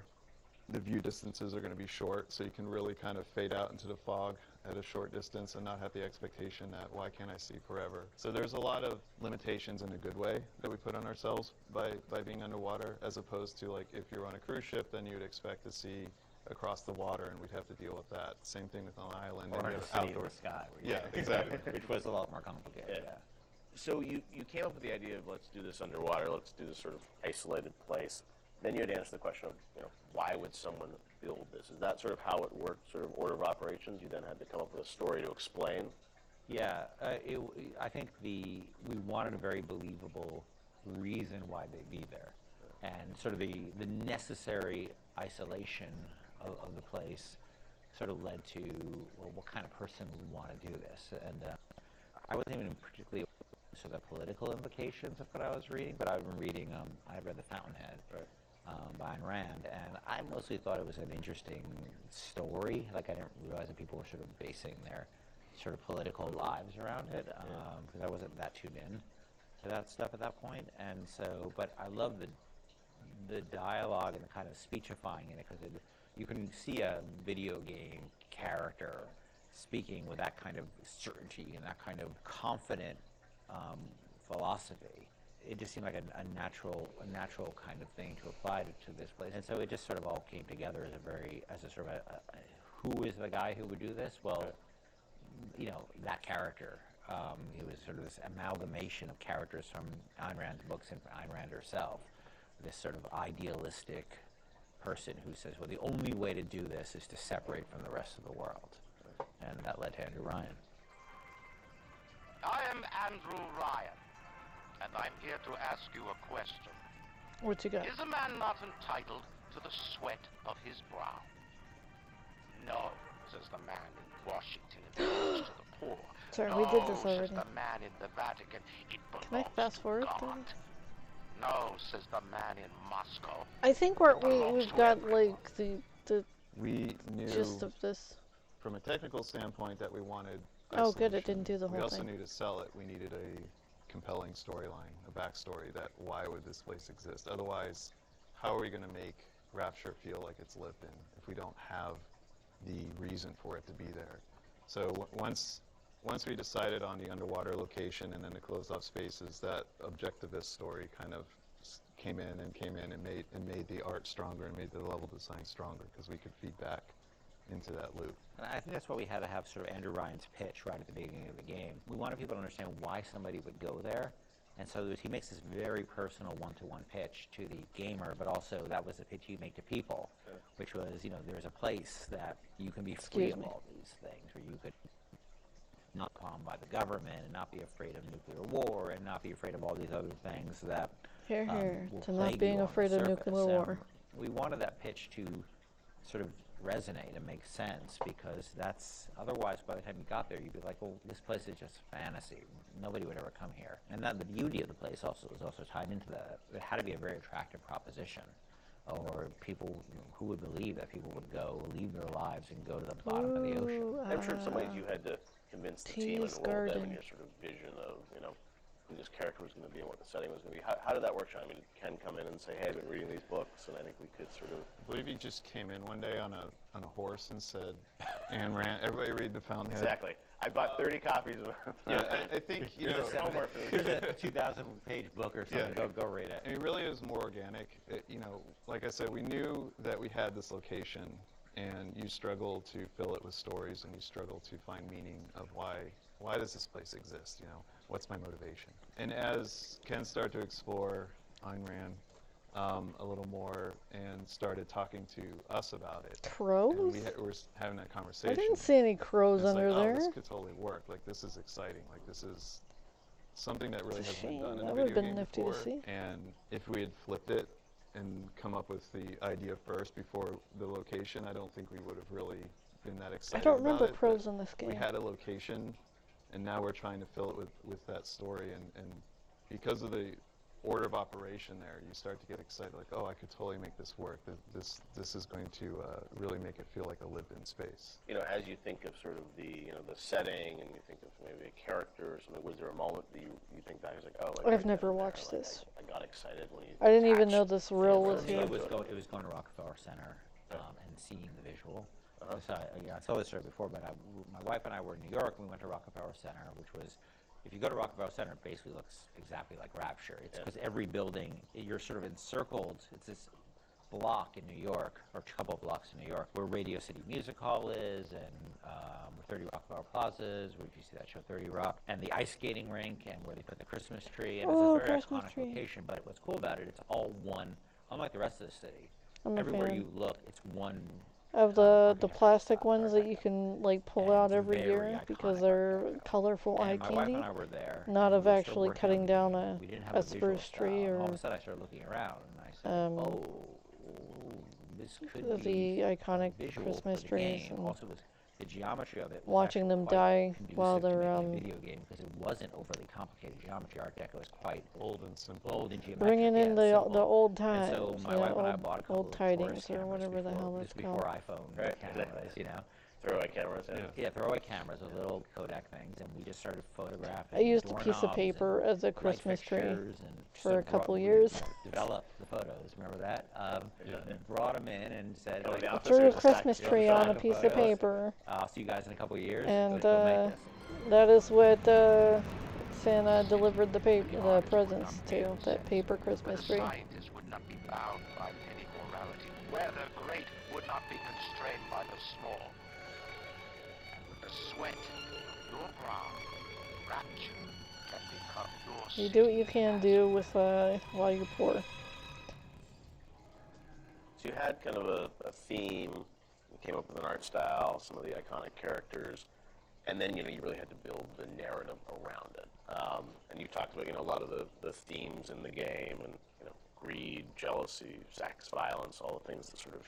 Speaker 11: the view distances are going to be short, so you can really kind of fade out into the fog at a short distance and not have the expectation that, why can't I see forever? So there's a lot of limitations in a good way that we put on ourselves by being underwater, as opposed to, like, if you're on a cruise ship, then you'd expect to see across the water, and we'd have to deal with that. Same thing with an island.
Speaker 10: Or
Speaker 11: and
Speaker 10: a
Speaker 11: you have
Speaker 10: city in
Speaker 11: outdoor
Speaker 10: the sky.
Speaker 11: Yeah, exactly.
Speaker 10: Which was a lot more complicated.
Speaker 9: Yeah. So you came up with the idea of, let's do this underwater, let's do this sort of isolated place. Then you had to answer the question of, why would someone build this? Is that sort of how it worked, sort of order of operations? You then had to come up with a story to explain?
Speaker 10: Yeah, I think we wanted a very believable reason why they'd be there. And sort of the necessary isolation of the place sort of led to, well, what kind of person would want to do this? And I wasn't even particularly sort of the political implications of what I was reading, but I've been reading, I read The Fountainhead.
Speaker 9: Right.
Speaker 10: By Ayn Rand, and I mostly thought it was an interesting story. Like, I didn't realize that people were sort of basing their sort of political lives around it, because I wasn't that tuned in to that stuff at that point. And so, but I love the dialogue and the kind of speechifying in it, because you can see a video game character speaking with that kind of certainty and that kind of confident philosophy. It just seemed like a natural kind of thing to apply to this place, and so it just sort of all came together as a sort of who is the guy who would do this? Well, that character. It was sort of this amalgamation of characters from Ayn Rand's books and Ayn Rand herself. This sort of idealistic person who says, well, the only way to do this is to separate from the rest of the world, and that led to Andrew Ryan.
Speaker 3: I am Andrew Ryan, and I'm here to ask you a question.
Speaker 1: What you got?
Speaker 3: Is a man not entitled to the sweat of his brow? No, says the man in Washington. It belongs to the poor.
Speaker 1: Sorry,
Speaker 3: no,
Speaker 1: we did this
Speaker 3: says
Speaker 1: already.
Speaker 3: the man in the Vatican. It belongs
Speaker 1: Can I fast
Speaker 3: to
Speaker 1: forward
Speaker 3: God.
Speaker 1: things?
Speaker 3: No, says the man in Moscow.
Speaker 1: I think we've got like the
Speaker 11: We knew
Speaker 1: gist of this.
Speaker 11: from a technical standpoint that we wanted
Speaker 1: Oh, good, it
Speaker 11: isolation.
Speaker 1: didn't do the
Speaker 11: We
Speaker 1: whole
Speaker 11: also
Speaker 1: thing.
Speaker 11: knew to sell it, we needed a compelling storyline, a backstory that why would this place exist? Otherwise, how are we going to make Rapture feel like it's lived in if we don't have the reason for it to be there? So once we decided on the underwater location and then the closed off spaces, that objectivist story kind of came in and made the art stronger and made the level design stronger, because we could feed back into that loop.
Speaker 10: And I think that's why we had to have sort of Andrew Ryan's pitch right at the beginning of the game. We wanted people to understand why somebody would go there. And so he makes this very personal one-to-one pitch to the gamer, but also that was the pitch he'd make to people, which was, there's a place that you can be free of all these things, where you could not be harmed by the government and not be afraid of nuclear war and not be afraid of all these other things that
Speaker 1: Here,
Speaker 10: will
Speaker 1: to not
Speaker 10: plague
Speaker 1: being
Speaker 10: you on the
Speaker 1: afraid of
Speaker 10: surface.
Speaker 1: nuclear war.
Speaker 10: we wanted that pitch to sort of resonate and make sense, because that's otherwise by the time you got there you'd be like, well, this place is just fantasy. Nobody would ever come here. And then the beauty of the place also is also tied into that. It had to be a very attractive proposition, or people who would believe that people would go leave their lives and go to the bottom of the ocean.
Speaker 9: I'm sure in some ways you had to convince the team and
Speaker 1: Tease
Speaker 9: roll them in
Speaker 1: garden.
Speaker 9: your sort of vision of, who this character was going to be and what the setting was going to be. How did that work, Sean? I mean, did Ken come in and say, hey, I've been reading these books, and I think we could sort of...
Speaker 11: I believe he just came in one day on a horse and said, Ayn Rand, everybody read The Fountainhead.
Speaker 9: Exactly. I bought 30 copies of it.
Speaker 11: Yeah, I think,
Speaker 10: Here's a 2,000-page book or something.
Speaker 11: Yeah.
Speaker 10: Go read it.
Speaker 11: I mean, it really is more organic. Like I said, we knew that we had this location, and you struggle to fill it with stories, and you struggle to find meaning of why does this place exist? What's my motivation? And as Ken started to explore Ayn Rand a little more and started talking to us about it,
Speaker 1: Crows?
Speaker 11: and we were having that conversation.
Speaker 1: I didn't see any crows
Speaker 11: it's
Speaker 1: under
Speaker 11: like,
Speaker 1: there.
Speaker 11: Oh, this could totally work. Like, this is exciting. Like, this is something that really
Speaker 1: It's a
Speaker 11: hasn't been
Speaker 1: shame.
Speaker 11: done in
Speaker 1: That
Speaker 11: the
Speaker 1: would've
Speaker 11: video
Speaker 1: been
Speaker 11: game
Speaker 1: nifty to
Speaker 11: before.
Speaker 1: see.
Speaker 11: And if we had flipped it and come up with the idea first before the location, I don't think we would have really been that
Speaker 1: I
Speaker 11: excited
Speaker 1: don't
Speaker 11: about
Speaker 1: remember
Speaker 11: it,
Speaker 1: crows
Speaker 11: but
Speaker 1: in this game.
Speaker 11: we had a location, and now we're trying to fill it with that story. And because of the order of operation there, you start to get excited, like, oh, I could totally make this work. This is going to really make it feel like a lived-in space.
Speaker 9: As you think of sort of the setting, and you think of maybe a character or something, was there a moment that you think back, was like, oh, like,
Speaker 1: I've never watched this.
Speaker 9: I got excited when you...
Speaker 1: I didn't even
Speaker 9: attached
Speaker 1: know this reel was
Speaker 10: For me,
Speaker 1: here.
Speaker 10: it was going to Rockefeller Center and seeing the visual. So I told this story before, but my wife and I were in New York, and we went to Rockefeller Center, which was, if you go to Rockefeller Center, it basically looks exactly like Rapture. It's because every building, you're sort of encircled. It's this block in New York, or a couple of blocks in New York, where Radio City Music Hall is, and where 30 Rockefeller Plaza is, where you see that show 30 Rock, and the ice skating rink, and where they put the Christmas tree. And
Speaker 1: Oh,
Speaker 10: it's a very
Speaker 1: Christmas
Speaker 10: iconic
Speaker 1: tree.
Speaker 10: location, but what's cool about it, it's all one, unlike the rest of the city.
Speaker 1: I'm a
Speaker 10: Everywhere
Speaker 1: fan
Speaker 10: you look, it's one.
Speaker 1: of the
Speaker 10: architectural
Speaker 1: plastic
Speaker 10: style,
Speaker 1: ones that you can like pull
Speaker 10: And
Speaker 1: out
Speaker 10: it's
Speaker 1: every
Speaker 10: very
Speaker 1: year because
Speaker 10: iconic
Speaker 1: they're colorful eye
Speaker 10: And my wife
Speaker 1: candy.
Speaker 10: and I were there.
Speaker 1: Not
Speaker 10: and
Speaker 1: of
Speaker 10: we were still
Speaker 1: actually
Speaker 10: working
Speaker 1: cutting
Speaker 10: on-
Speaker 1: down a
Speaker 10: we didn't have a visual
Speaker 1: spruce tree
Speaker 10: style, and all of
Speaker 1: or
Speaker 10: a sudden I started looking around, and I said,
Speaker 1: um,
Speaker 10: oh, this could
Speaker 1: the
Speaker 10: be
Speaker 1: iconic
Speaker 10: visual
Speaker 1: Christmas
Speaker 10: for the
Speaker 1: trees
Speaker 10: game.
Speaker 1: and
Speaker 10: Also, the geometry of it was
Speaker 1: watching
Speaker 10: actually
Speaker 1: them
Speaker 10: quite
Speaker 1: die
Speaker 10: conducive
Speaker 1: while
Speaker 10: to
Speaker 1: they're
Speaker 10: making a video game, because it wasn't overly complicated geometry. Art Deco was quite
Speaker 11: Bold and simple.
Speaker 10: bold and geometric.
Speaker 1: bringing in the
Speaker 10: simple.
Speaker 1: old
Speaker 10: And
Speaker 1: times,
Speaker 10: so my
Speaker 1: yeah,
Speaker 10: wife and I bought a couple
Speaker 1: old
Speaker 10: of
Speaker 1: tidings
Speaker 10: Taurus
Speaker 1: or
Speaker 10: cameras
Speaker 1: whatever the
Speaker 10: before-
Speaker 1: hell
Speaker 10: this
Speaker 1: it's
Speaker 10: before
Speaker 1: called.
Speaker 10: iPhone
Speaker 9: Right,
Speaker 10: cameras,
Speaker 9: Throwaway cameras,
Speaker 10: Yeah, throwaway cameras with little Kodak things, and we just started photographing.
Speaker 1: I used a piece of
Speaker 10: doorknobs
Speaker 1: paper as a
Speaker 10: and light
Speaker 1: Christmas tree
Speaker 10: fixtures and
Speaker 1: for a
Speaker 10: so
Speaker 1: couple
Speaker 10: we,
Speaker 1: years.
Speaker 10: Developed the photos. Remember that? Brought them in and said,
Speaker 9: Oh,
Speaker 10: like,
Speaker 9: yeah.
Speaker 1: Drew a
Speaker 9: Officers
Speaker 1: Christmas
Speaker 9: attacked
Speaker 1: tree
Speaker 9: the
Speaker 1: on a
Speaker 9: photos.
Speaker 1: piece of paper,
Speaker 10: I'll see you guys in a couple of years.
Speaker 1: and
Speaker 10: go make this.
Speaker 1: that is what Santa delivered the presents to, that paper Christmas
Speaker 3: The
Speaker 1: tree.
Speaker 3: scientists would not be bound by petty morality, where the great would not be constrained by the small. And with the sweat of your brow, rapture can become your
Speaker 1: You do what you can do with while you're poor.
Speaker 9: So you had kind of a theme, you came up with an art style, some of the iconic characters, and then you really had to build the narrative around it. And you talked about a lot of the themes in the game, and greed, jealousy, sex, violence, all the things that sort of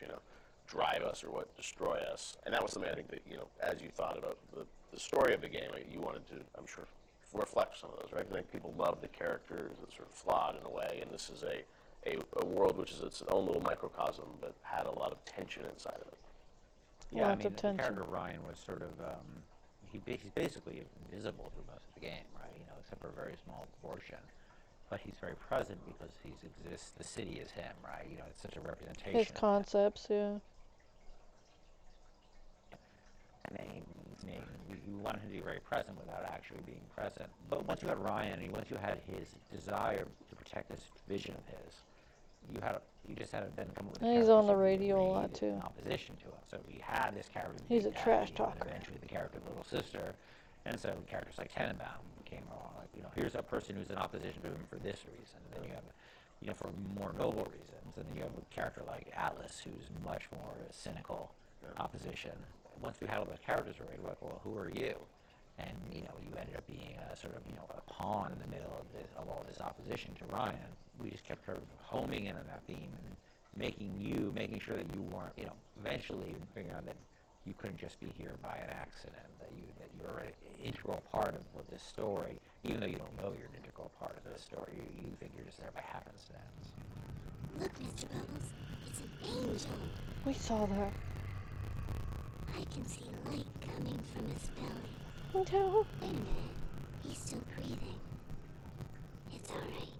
Speaker 9: drive us or what destroy us. And that was something I think that as you thought about the story of the game, you wanted to, I'm sure, reflect some of those, right? I think people love the characters, it's sort of flawed in a way, and this is a world which is its own little microcosm, but had a lot of tension inside of it.
Speaker 10: Yeah,
Speaker 1: Lots
Speaker 10: I mean,
Speaker 1: of tension.
Speaker 10: the character Ryan was sort of, he's basically invisible through most of the game, right? Except for a very small portion. But he's very present because he exists, the city is him, right? It's such a representation.
Speaker 1: His concepts, yeah.
Speaker 10: You wanted him to be very present without actually being present. But once you had Ryan, and once you had his desire to protect this vision of his, you just had to then come up with a
Speaker 1: And he's
Speaker 10: character
Speaker 1: on the
Speaker 10: somebody
Speaker 1: radio a
Speaker 10: read
Speaker 1: lot, too.
Speaker 10: in opposition to him. So we had this character.
Speaker 1: He's a
Speaker 10: Big
Speaker 1: trash
Speaker 10: Daddy, and
Speaker 1: talker.
Speaker 10: eventually the character of Little Sister. And so characters like Tenenbaum came along, like, here's a person who's in opposition to him for this reason. And then you have, for more noble reasons. And then you have a character like Atlas, who's much more cynical opposition. Once we had all those characters already, we're like, well, who are you? And, you ended up being a sort of, a pawn in the middle of all this opposition to Ryan. We just kept sort of homing in on that theme and making sure that you weren't, eventually figuring out that you couldn't just be here by an accident, that you're an integral part of this story, even though you don't know you're an integral part of this story. You think you're just there by happenstance.
Speaker 5: Look, Mr. Bubbles, it's an angel.
Speaker 1: We saw that.
Speaker 5: I can see light coming from his belly.
Speaker 1: No.
Speaker 5: Wait a minute. He's still breathing. It's alright.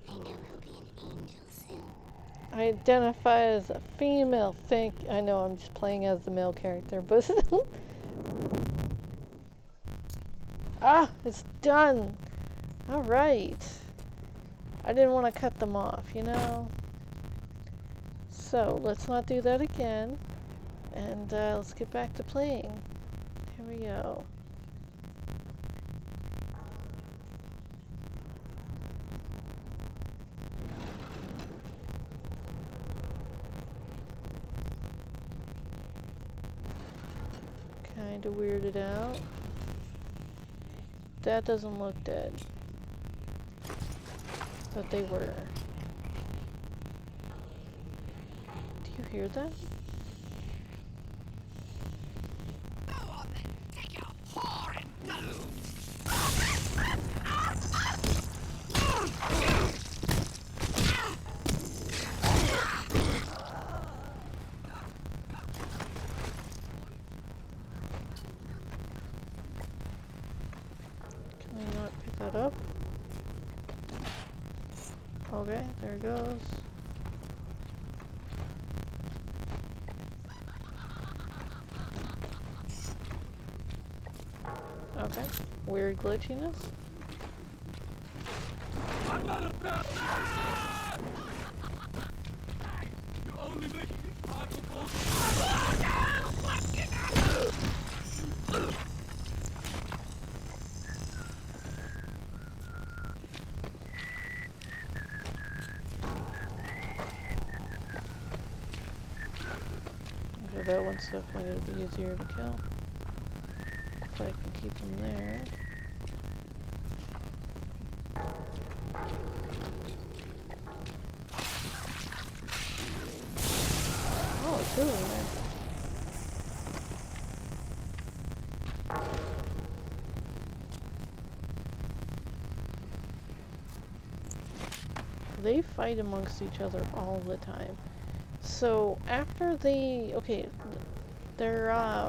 Speaker 5: I know he'll be an angel soon.
Speaker 1: I identify as a female. I know I'm just playing as the male character, but ah, it's done. All right. I didn't want to cut them off, So let's not do that again, and let's get back to playing. Here we go. Kinda weirded out. That doesn't look dead. But they were. Do you hear that? Can we not pick that up? Okay, there it goes. Okay, weird glitchiness.
Speaker 4: I'm not a bad man! You're only making it possible.
Speaker 1: Okay, that one's definitely going to be easier to kill. If I can keep them there. Oh, two of them there. They fight amongst each other all the time. So after they're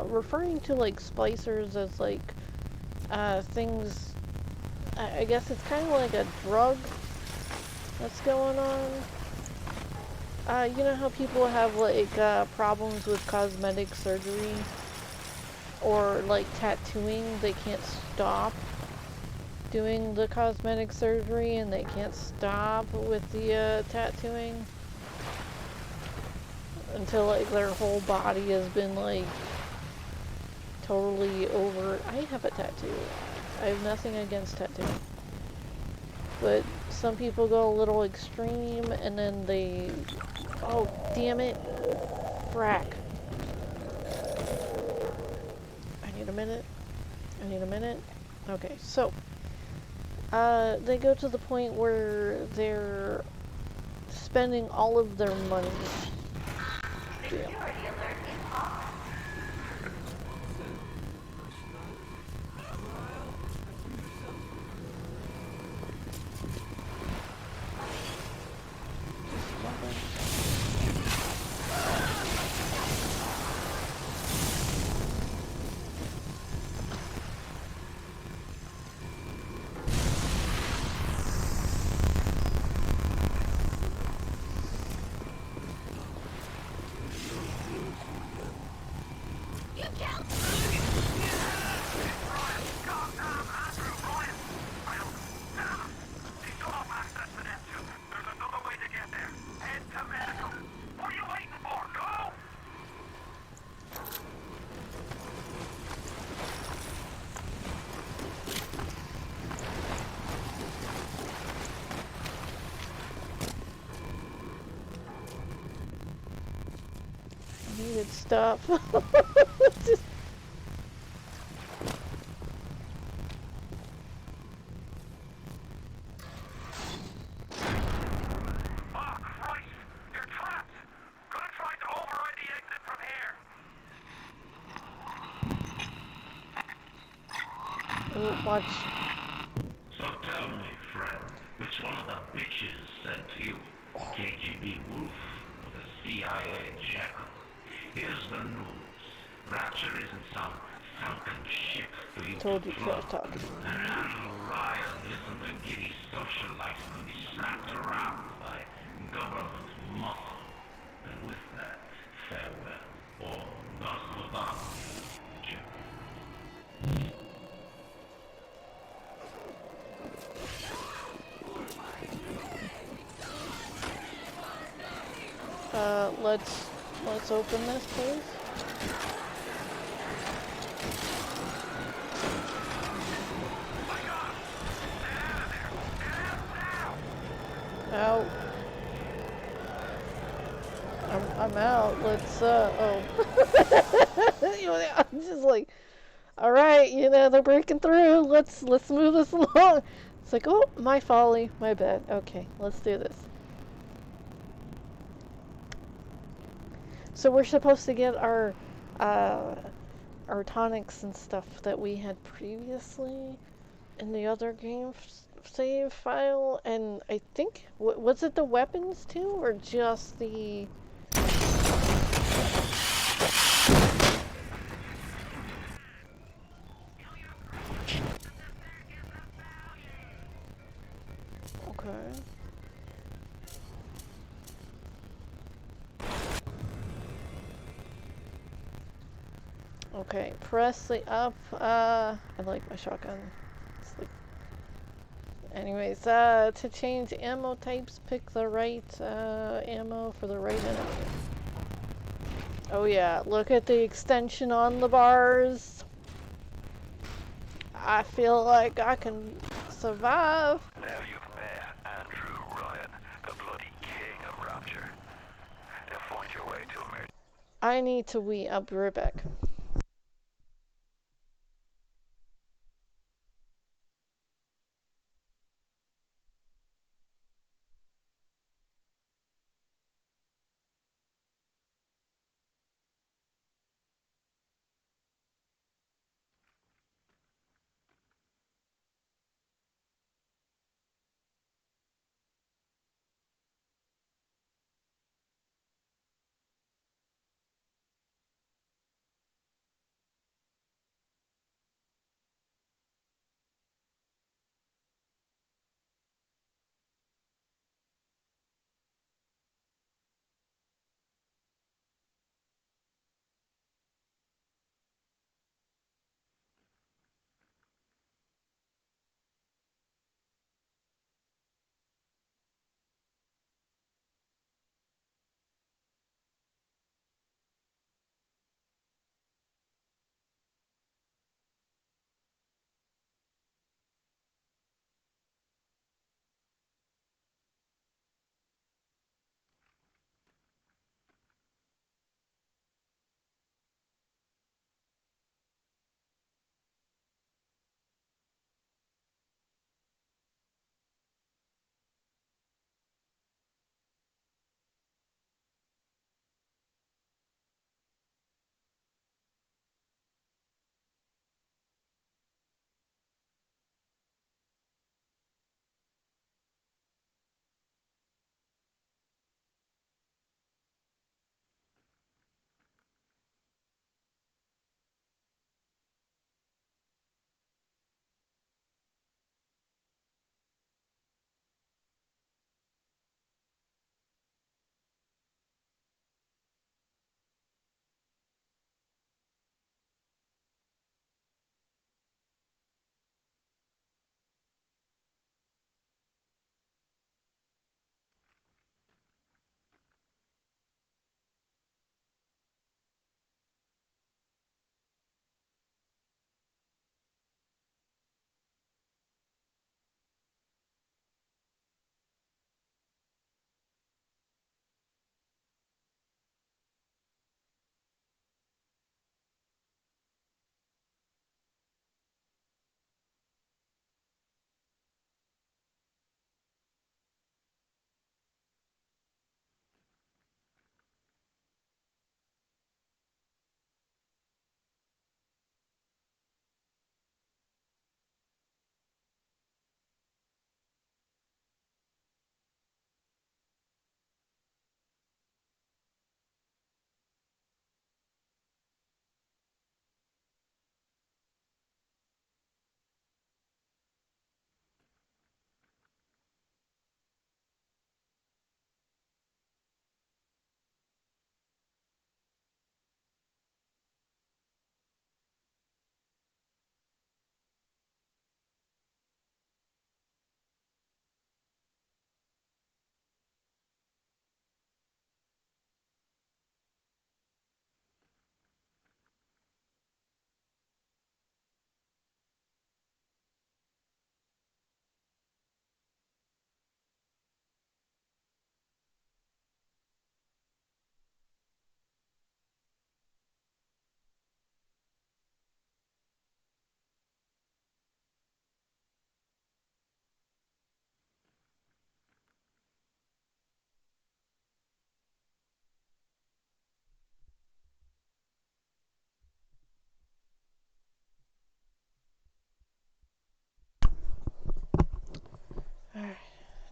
Speaker 1: referring to like splicers as like things. I guess it's kind of like a drug that's going on. You know how people have like problems with cosmetic surgery or like tattooing? They can't stop doing the cosmetic surgery and they can't stop with the tattooing until like their whole body has been like totally over. I have a tattoo. I have nothing against tattooing, but some people go a little extreme and then they, oh damn it, frack. I need a minute. Okay, so they go to the point where they're spending all of their money. Damn. Needed stuff. Just...
Speaker 6: Oh, Christ! You're trapped!
Speaker 1: Ooh, watch.
Speaker 6: So tell me, friend, which one of the bitches sent to you? KGB Wolf or the CIA Jackal? Here's the news. Rapture isn't some sunken ship for you
Speaker 1: Told
Speaker 6: to
Speaker 1: you
Speaker 6: float.
Speaker 1: trash talking.
Speaker 6: And Andrew Ryan isn't a giddy socialite to be slapped around by government muscle. And with that, farewell, or Dos Lobanos, Jack.
Speaker 1: Let's open this, please. Out. I'm out. Let's oh. You know, I'm just like, all right, you know, they're breaking through. Let's move this along. It's like, oh, my folly, my bad. Okay, let's do this. So we're supposed to get uh, our tonics and stuff that we had previously in the other game save file, and I think was it the weapons too, or just the? Okay. Okay, press the up. I like my shotgun. It's like, anyways, to change ammo types, pick the right ammo for the right enemy. Oh yeah, look at the extension on the bars. I feel like I can survive.
Speaker 6: Now you've met Andrew Ryan, the bloody king of Rapture. Now find your way to America.
Speaker 1: I need to wee. I'll be right back.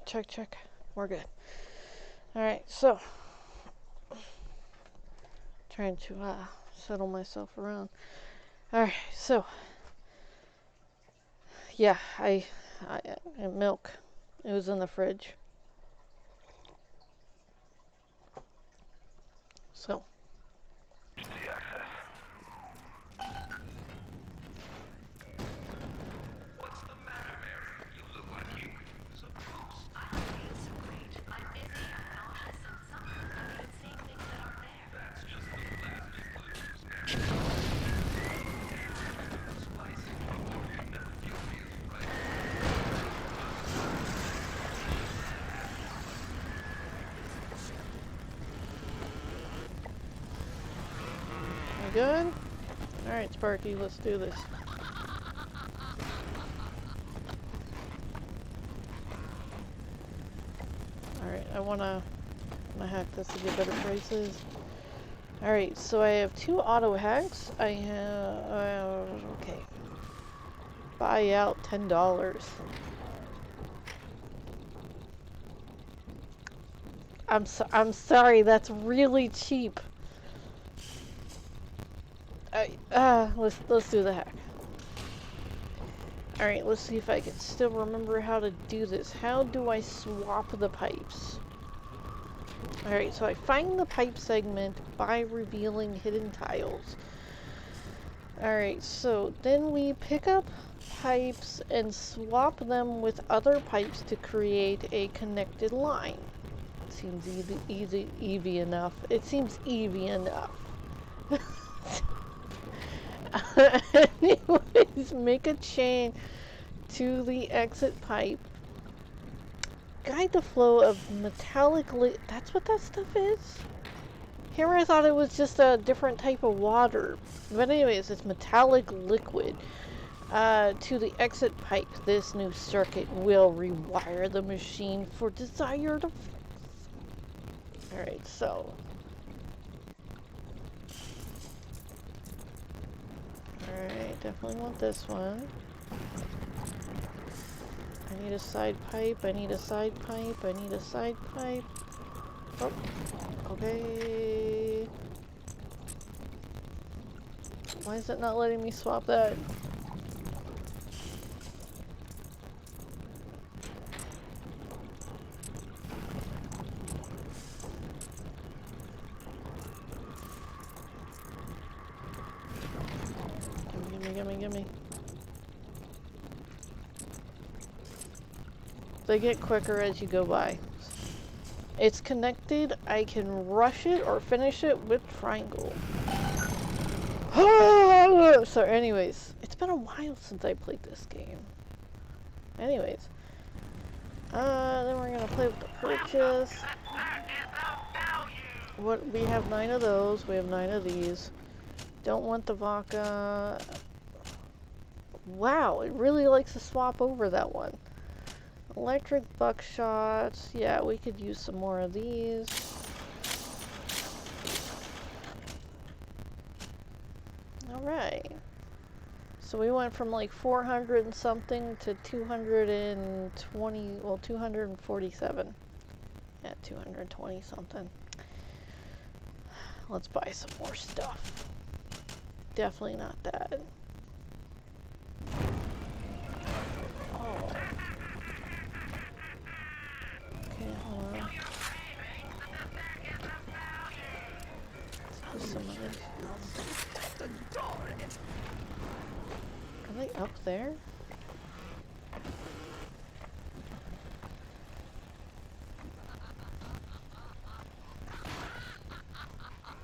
Speaker 1: Check, check. We're good. Alright, so. Trying to settle myself around. Alright, so. Yeah, I milk. It was in the fridge. So. Good? Alright, Sparky, let's do this. Alright, I wanna hack this to get better prices. Alright, so I have 2 auto hacks. I have... okay. Buy out $10. I'm sorry, that's really cheap. Let's do the hack. Alright, let's see if I can still remember how to do this. How do I swap the pipes? Alright, so I find the pipe segment by revealing hidden tiles. Alright, so then we pick up pipes and swap them with other pipes to create a connected line. Seems easy enough. It seems easy enough. Anyways, make a chain to the exit pipe. Guide the flow of metallic that's what that stuff is? Here I thought it was just a different type of water. But anyways, it's metallic liquid to the exit pipe. This new circuit will rewire the machine for desired effects. Alright, so... alright, definitely want this one. I need a side pipe, I need a side pipe, I need a side pipe. Oh, okay. Why is it not letting me swap that? Gimme. They get quicker as you go by. It's connected. I can rush it or finish it with triangle. So anyways, it's been a while since I played this game. Anyways. Then we're gonna play with the purchase. What, we have 9 of those. We have 9 of these. Don't want the vodka. Wow, it really likes to swap over that one. Electric buckshots. Yeah, we could use some more of these. Alright. So we went from like 400 and something to 220, well 247. Yeah, 220 something. Let's buy some more stuff. Definitely not that. Oh. Okay, hold on. Let's do some of this. Are they up there?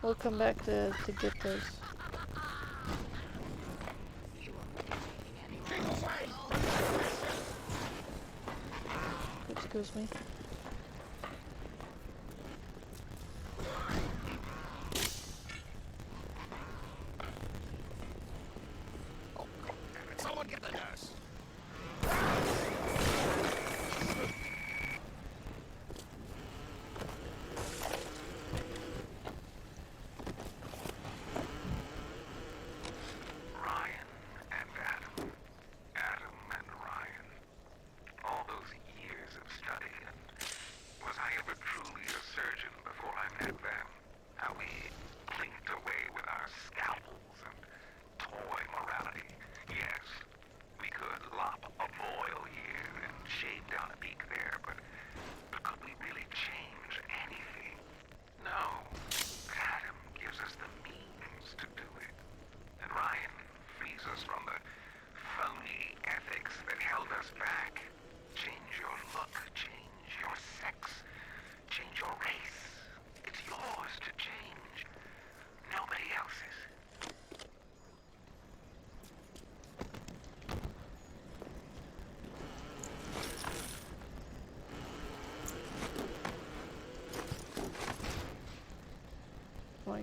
Speaker 1: We'll come back to get those. Excuse me.
Speaker 2: Someone get the nurse.
Speaker 6: Ryan and Adam. Adam and Ryan. All those years of study and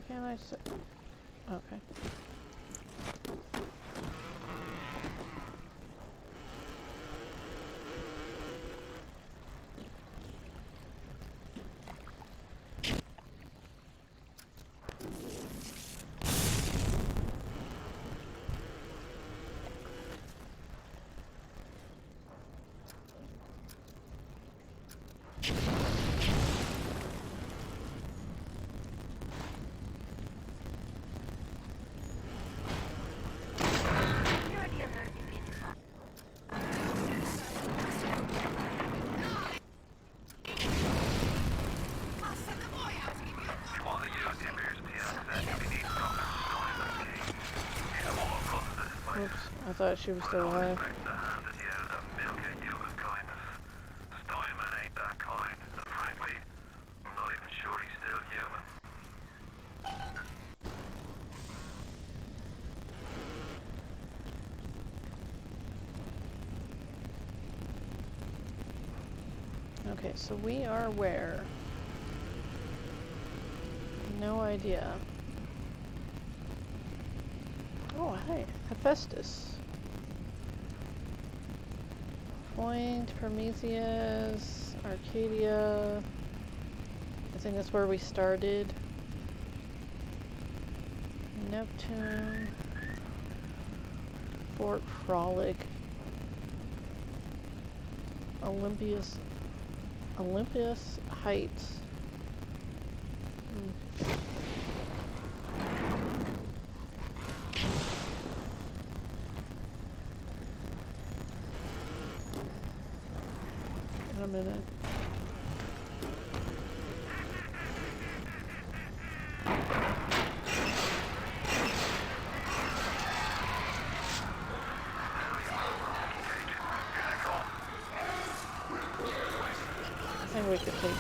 Speaker 1: can't I say? Okay. Oops, I thought she was still alive. Okay, so we are where? No idea. Oh, hey, Hephaestus. Point, Prometheus, Arcadia. I think that's where we started. Neptune. Fort Frolic. Olympus Heights. In a minute. I think we could take them.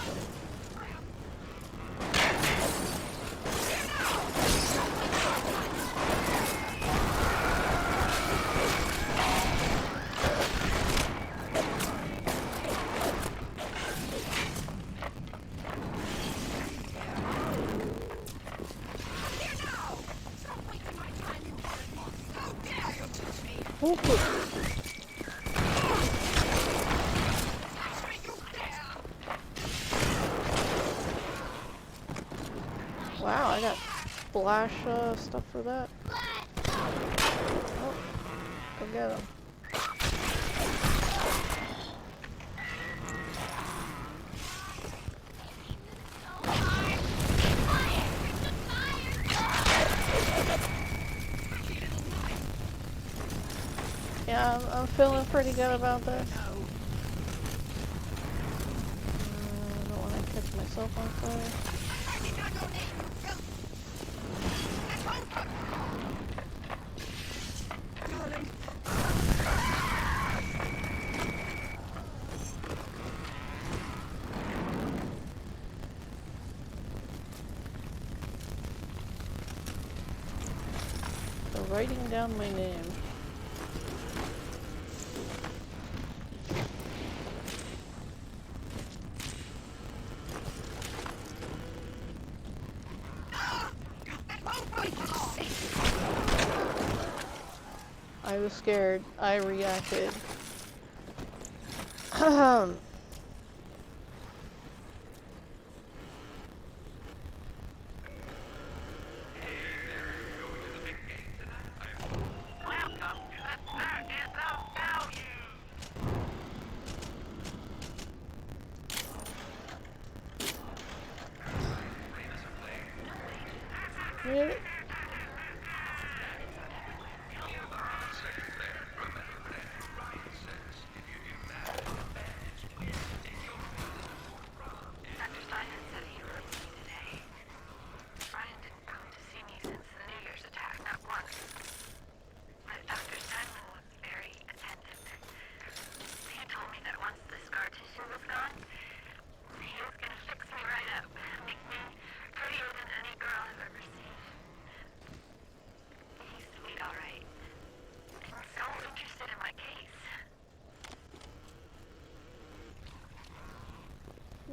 Speaker 1: Wow, I got splash stuff for that. Oh, go get him. Yeah, I'm feeling pretty good about this. I don't want to catch myself on fire. So writing down my name. I was scared. I reacted. Really?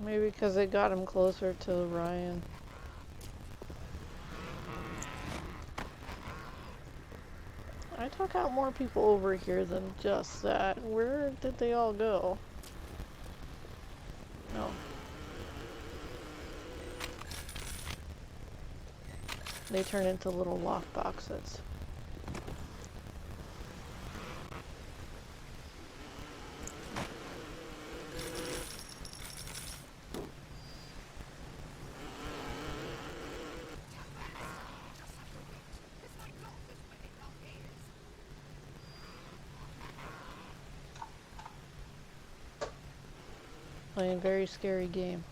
Speaker 1: Maybe because it got him closer to Ryan. I took out more people over here than just that. Where did they all go? No. They turn into little lock boxes. Playing a very scary game.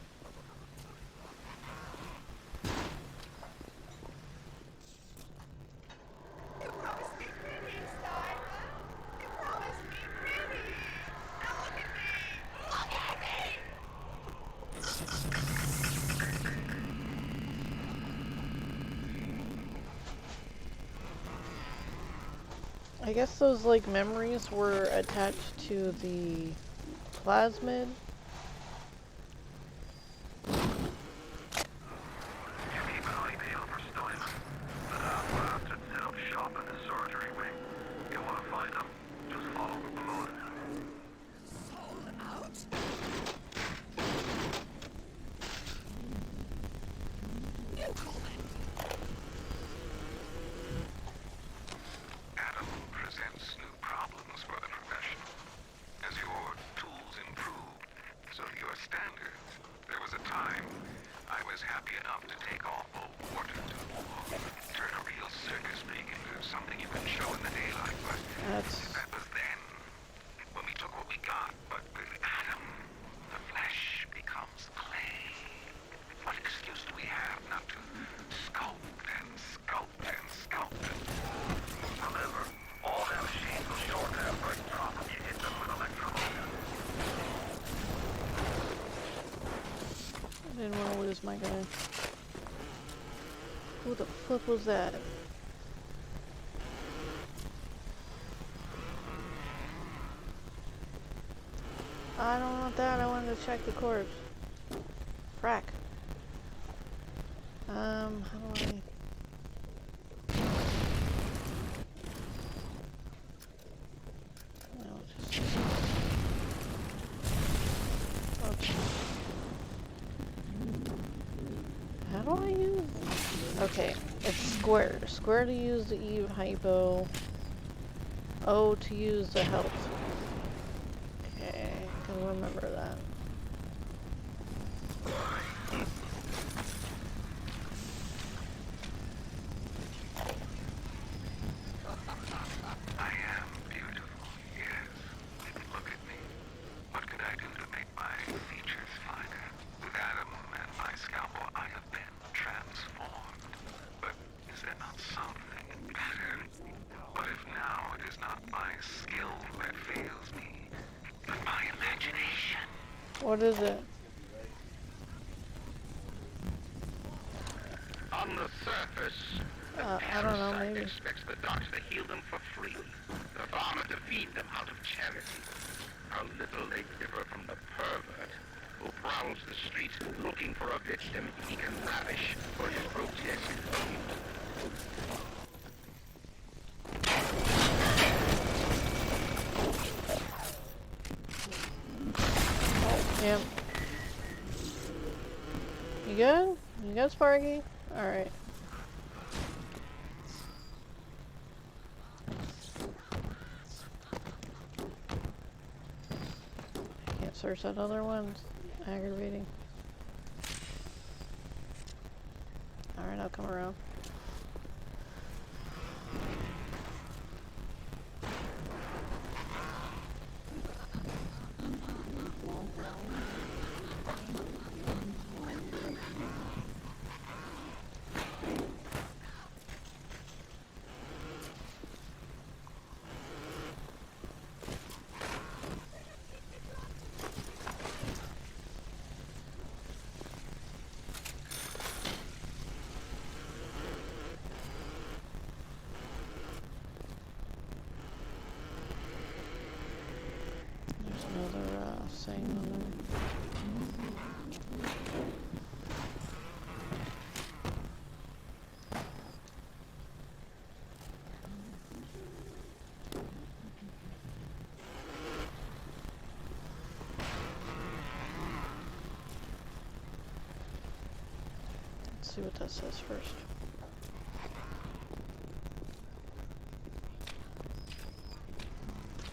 Speaker 1: I guess those like memories were attached to the plasmid. I didn't want to lose my guy. Who the flip was that? I don't want that, I wanted to check the corpse. Frack. How do I... No, just... Okay. How do I use... Okay, it's square. Square to use the Eve hypo. O to use the health. Okay, I can remember that. What is it?
Speaker 3: On the surface,
Speaker 1: I don't know, maybe.
Speaker 3: expects the doctor to heal them for free. The farmer to feed them out of charity. How little they differ from the pervert who prowls the streets looking for a victim he can ravish for his grotesque food.
Speaker 1: Yep. You good? You good, Sparky? Alright. Can't search that other one. It's aggravating. Alright, I'll come around. There's another thing on there. see what that says first.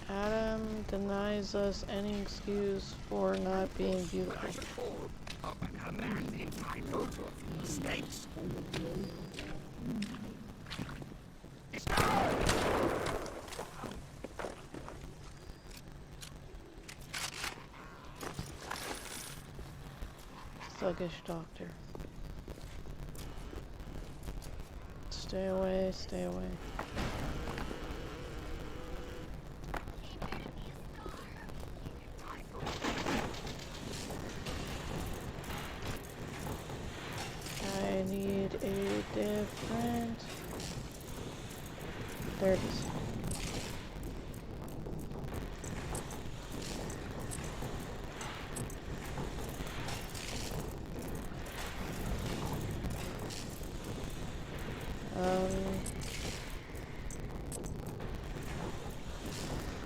Speaker 1: Adam denies us any excuse for not being beautiful. Thuggish doctor. Stay away, stay away. I need a different... There it is.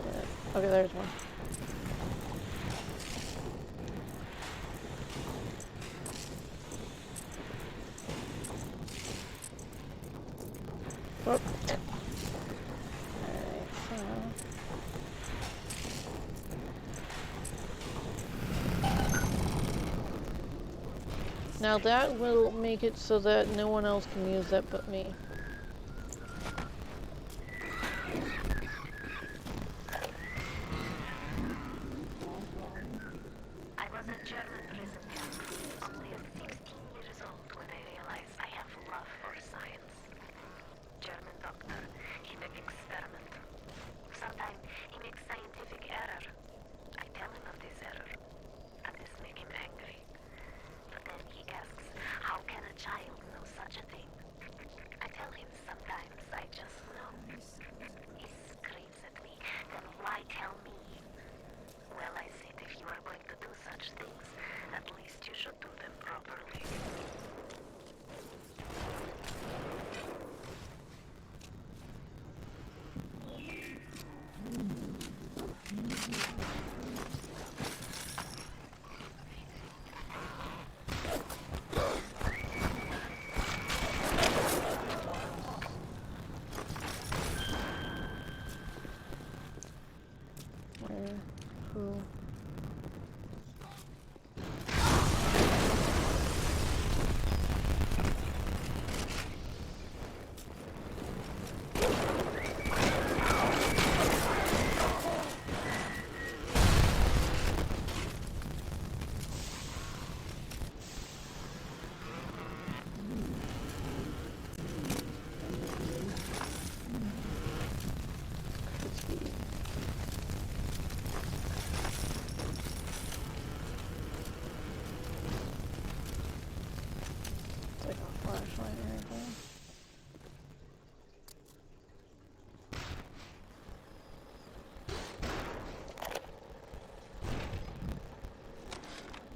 Speaker 1: Yeah. Okay, there's one. Oh. Alright, so... Now that will make it so that no one else can use that but me.
Speaker 5: I was a German prison camp, only 16 years old when I realized I have love for science. German doctor, he make experiment. Sometimes he makes scientific error. I tell him of this error, and this make him angry. But then he asks, how can a child know such a thing? I tell him sometimes I just know. He screams at me, then why tell me? Well, I said if you are going to do such things, at least you should do them properly.
Speaker 1: Where? Who? It's like a flashlight or anything.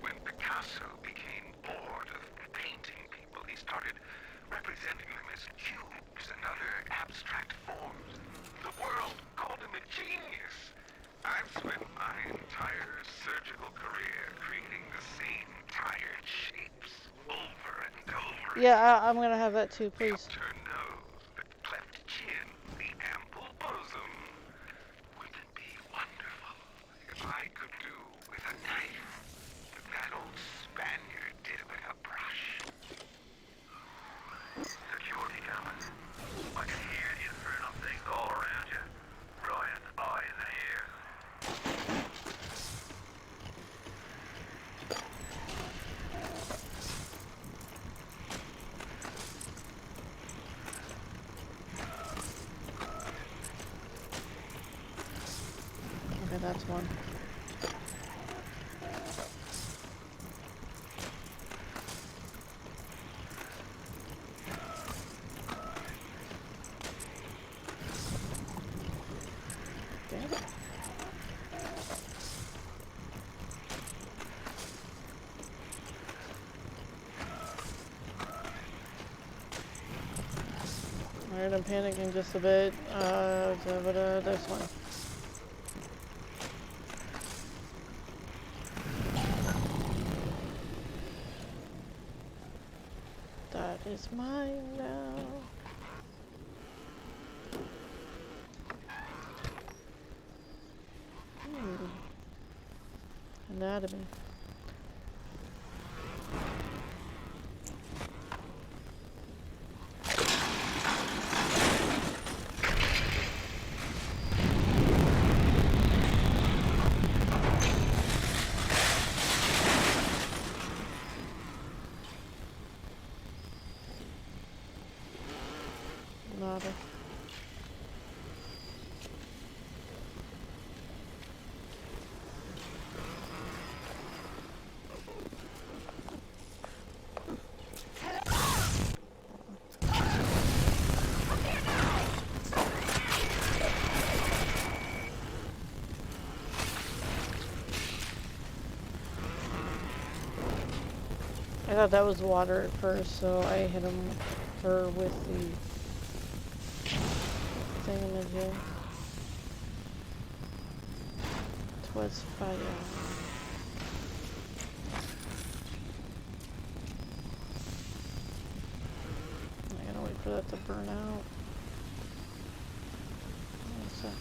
Speaker 6: When Picasso became bored of painting people, he started representing them as cubes and other abstract forms. The world called him a genius. I've spent my entire surgical career creating the same tired shapes over and over.
Speaker 1: Yeah, I'm gonna have that too, please.
Speaker 6: Her nose, the cleft chin, the ample bosom. Wouldn't it be wonderful if I could do with a knife what that old Spaniard did with a brush? Security coming. I can hear the infernal things all around you. Right in the eye and the ear.
Speaker 1: Okay, that's one. Damn it. Alright, I'm panicking just a bit. This one. That is mine now. Anatomy. Nada. I thought that was water at first, so I hit her with the thingamajig. Twas fire. I gotta wait for that to burn out. What's that?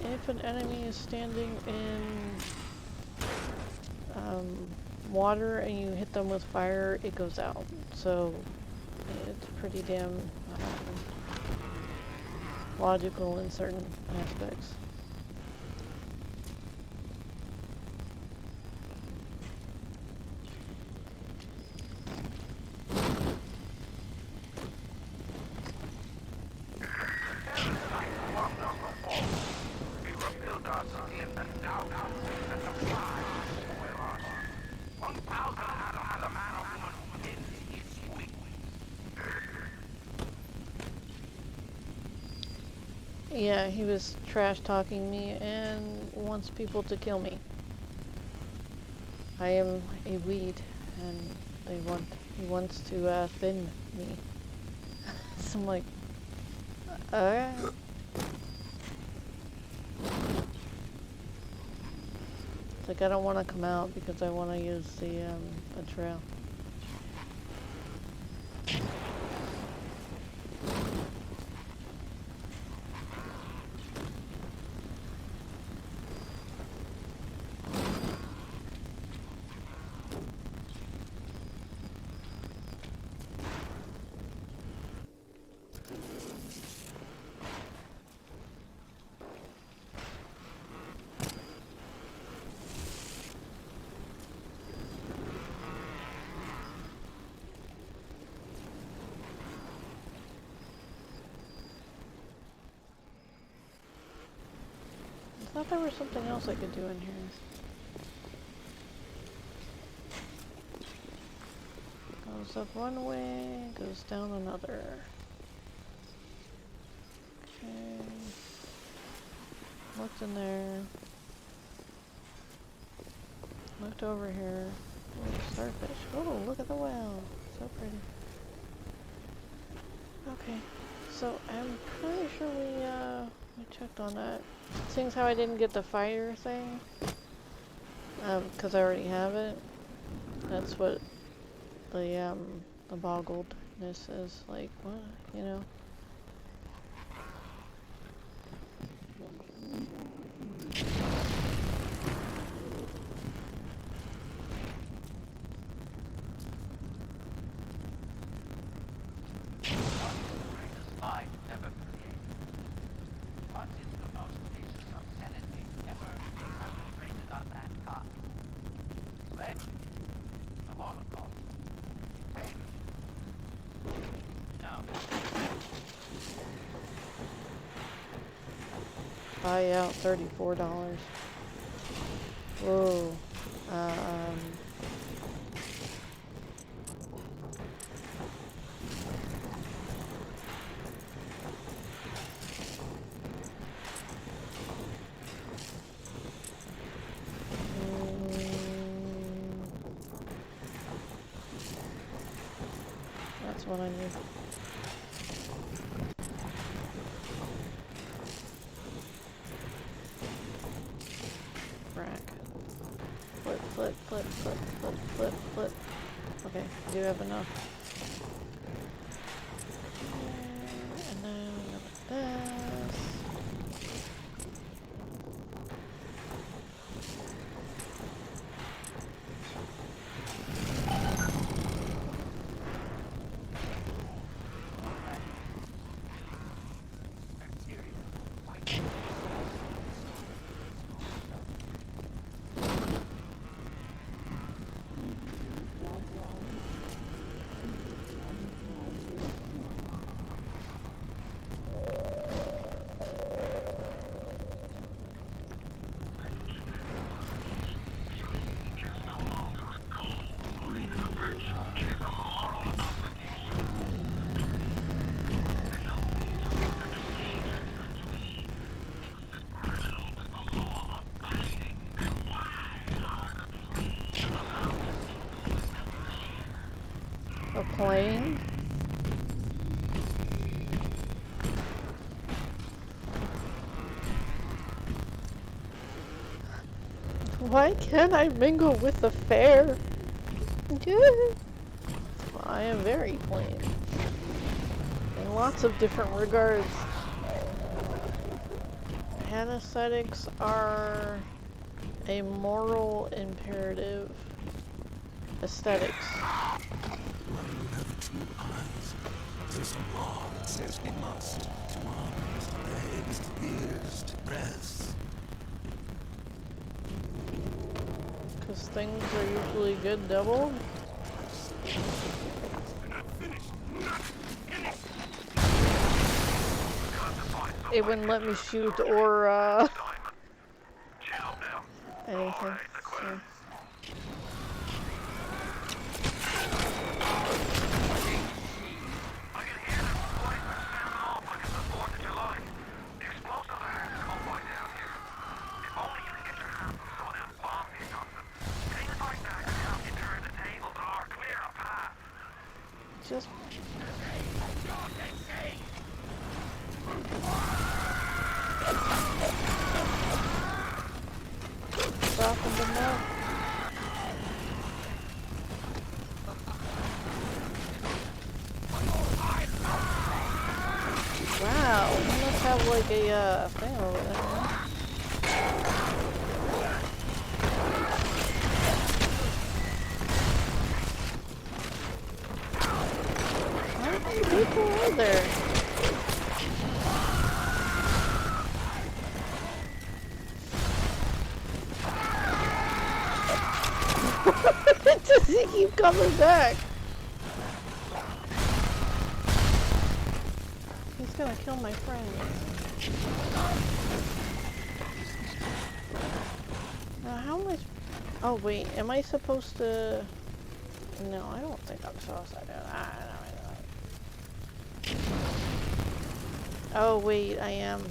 Speaker 1: If an enemy is standing in water and you hit them with fire, it goes out. So it's pretty damn logical in certain aspects. Yeah, he was trash talking me and wants people to kill me. I am a weed and he wants to thin me. So I'm like, alright. It's like I don't want to come out because I want to use the trail. I thought there was something else I could do in here. Goes up one way, goes down another. Okay. Looked in there. Looked over here. Oh, starfish. Oh, look at the whale. So pretty. Okay. So I'm pretty sure we checked on that. Seeing how I didn't get the fire thing, because I already have it. That's what the boggledness is like. What, you know? Buy out $34. Whoa. That's what I need. I
Speaker 5: 1
Speaker 1: frack. Flip, flip, flip, flip, flip, flip, flip. Okay, I do have enough. And then this. A plane? Why can't I mingle with the fair? I am very plain. In lots of different regards. Anesthetics are a moral imperative. Aesthetics.
Speaker 2: Why do you have 2 eyes? There's a law that says we must. 2 arms, legs, ears, breasts.
Speaker 1: Because things are usually good double. It wouldn't let me shoot or anything. So. Just soften them up. Wow, we must have like a thing over there. How many people are there? Does he keep coming back? He's gonna kill my friend. Now how am I... Oh wait, am I supposed to... No, I don't think I'm supposed to do that. Oh wait, I am.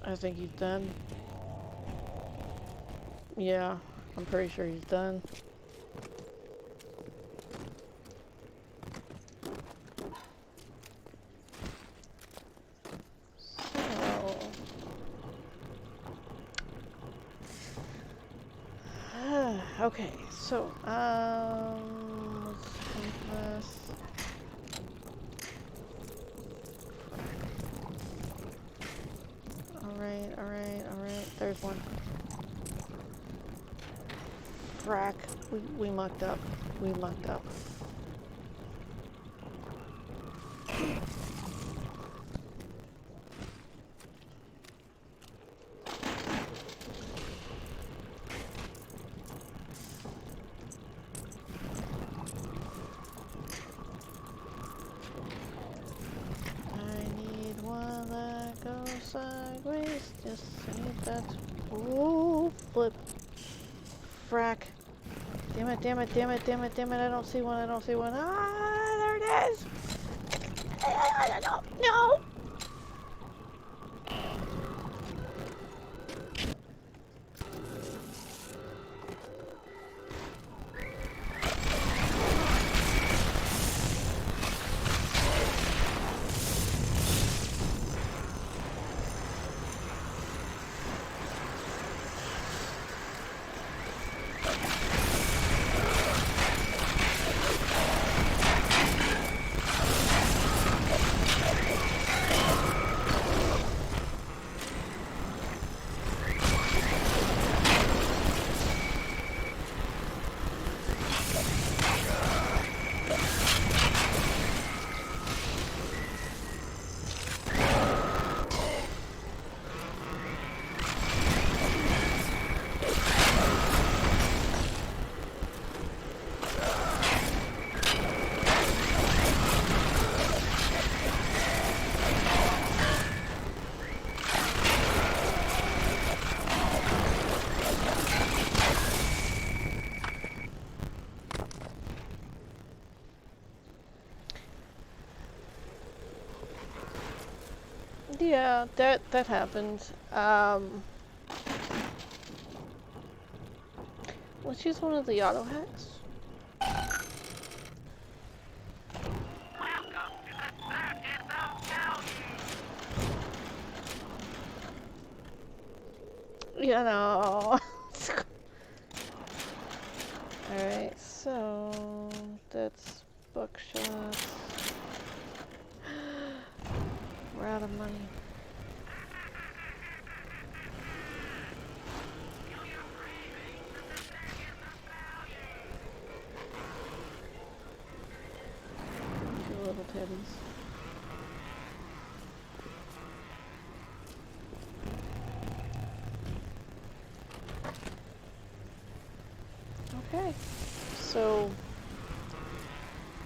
Speaker 1: I think he's done. Yeah, I'm pretty sure he's done. So, okay, so let's take this. Alright, there's one. Frack, we mucked up. We mucked up. Go sideways. Just need that. Ooh, flip. Frack. Damn it, damn it, damn it, damn it, damn it. I don't see one, I don't see one. Ah, there it is. No. Yeah, that happened. Let's use one of the auto hacks. You know. Alright, so that's buckshot. We're out of money. Two little teddies. Okay, so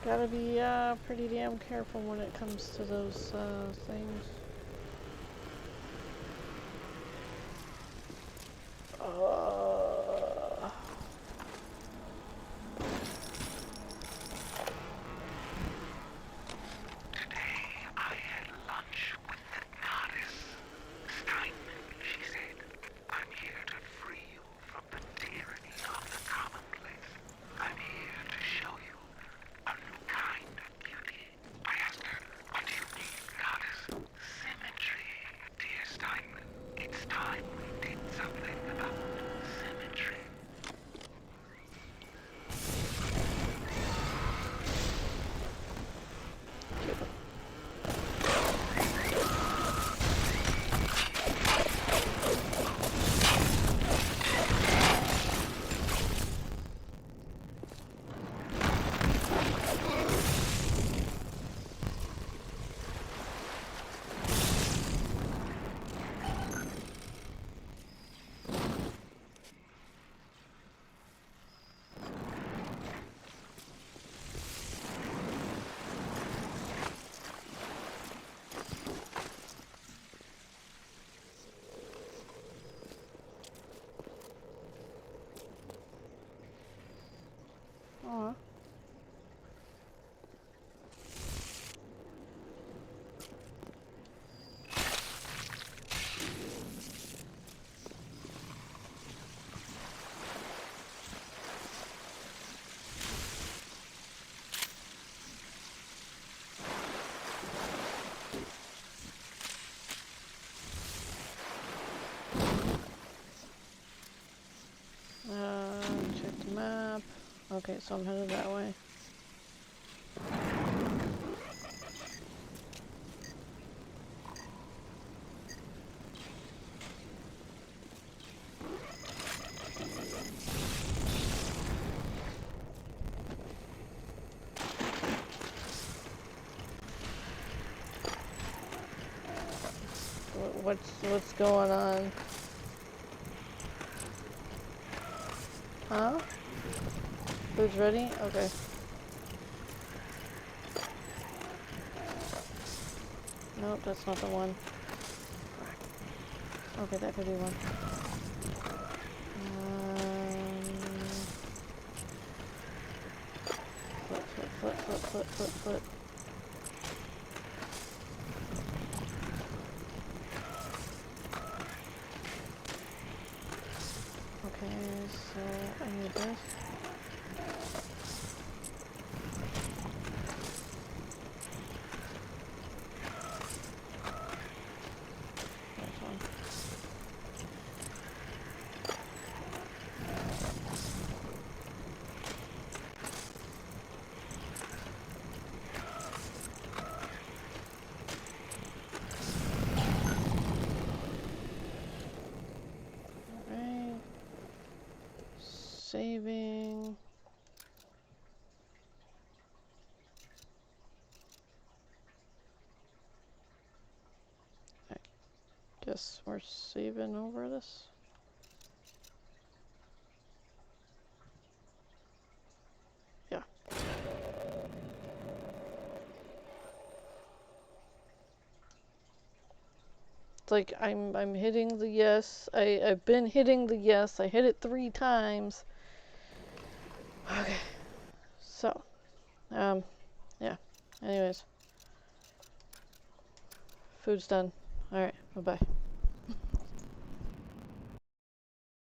Speaker 1: gotta be pretty damn careful when it comes to those things. Aw. Check the map. Okay, so I'm headed that way. What's going on? Huh? Food's ready? Okay. Nope, that's not the one. Okay, that could be one. Flip. Okay, so I need this. There's one. Alright. Saving. I guess we're saving over this. Yeah. It's like I'm hitting the yes. I've been hitting the yes. I hit it 3 times. Okay. So, yeah. Anyways. Food's done. Alright, bye-bye.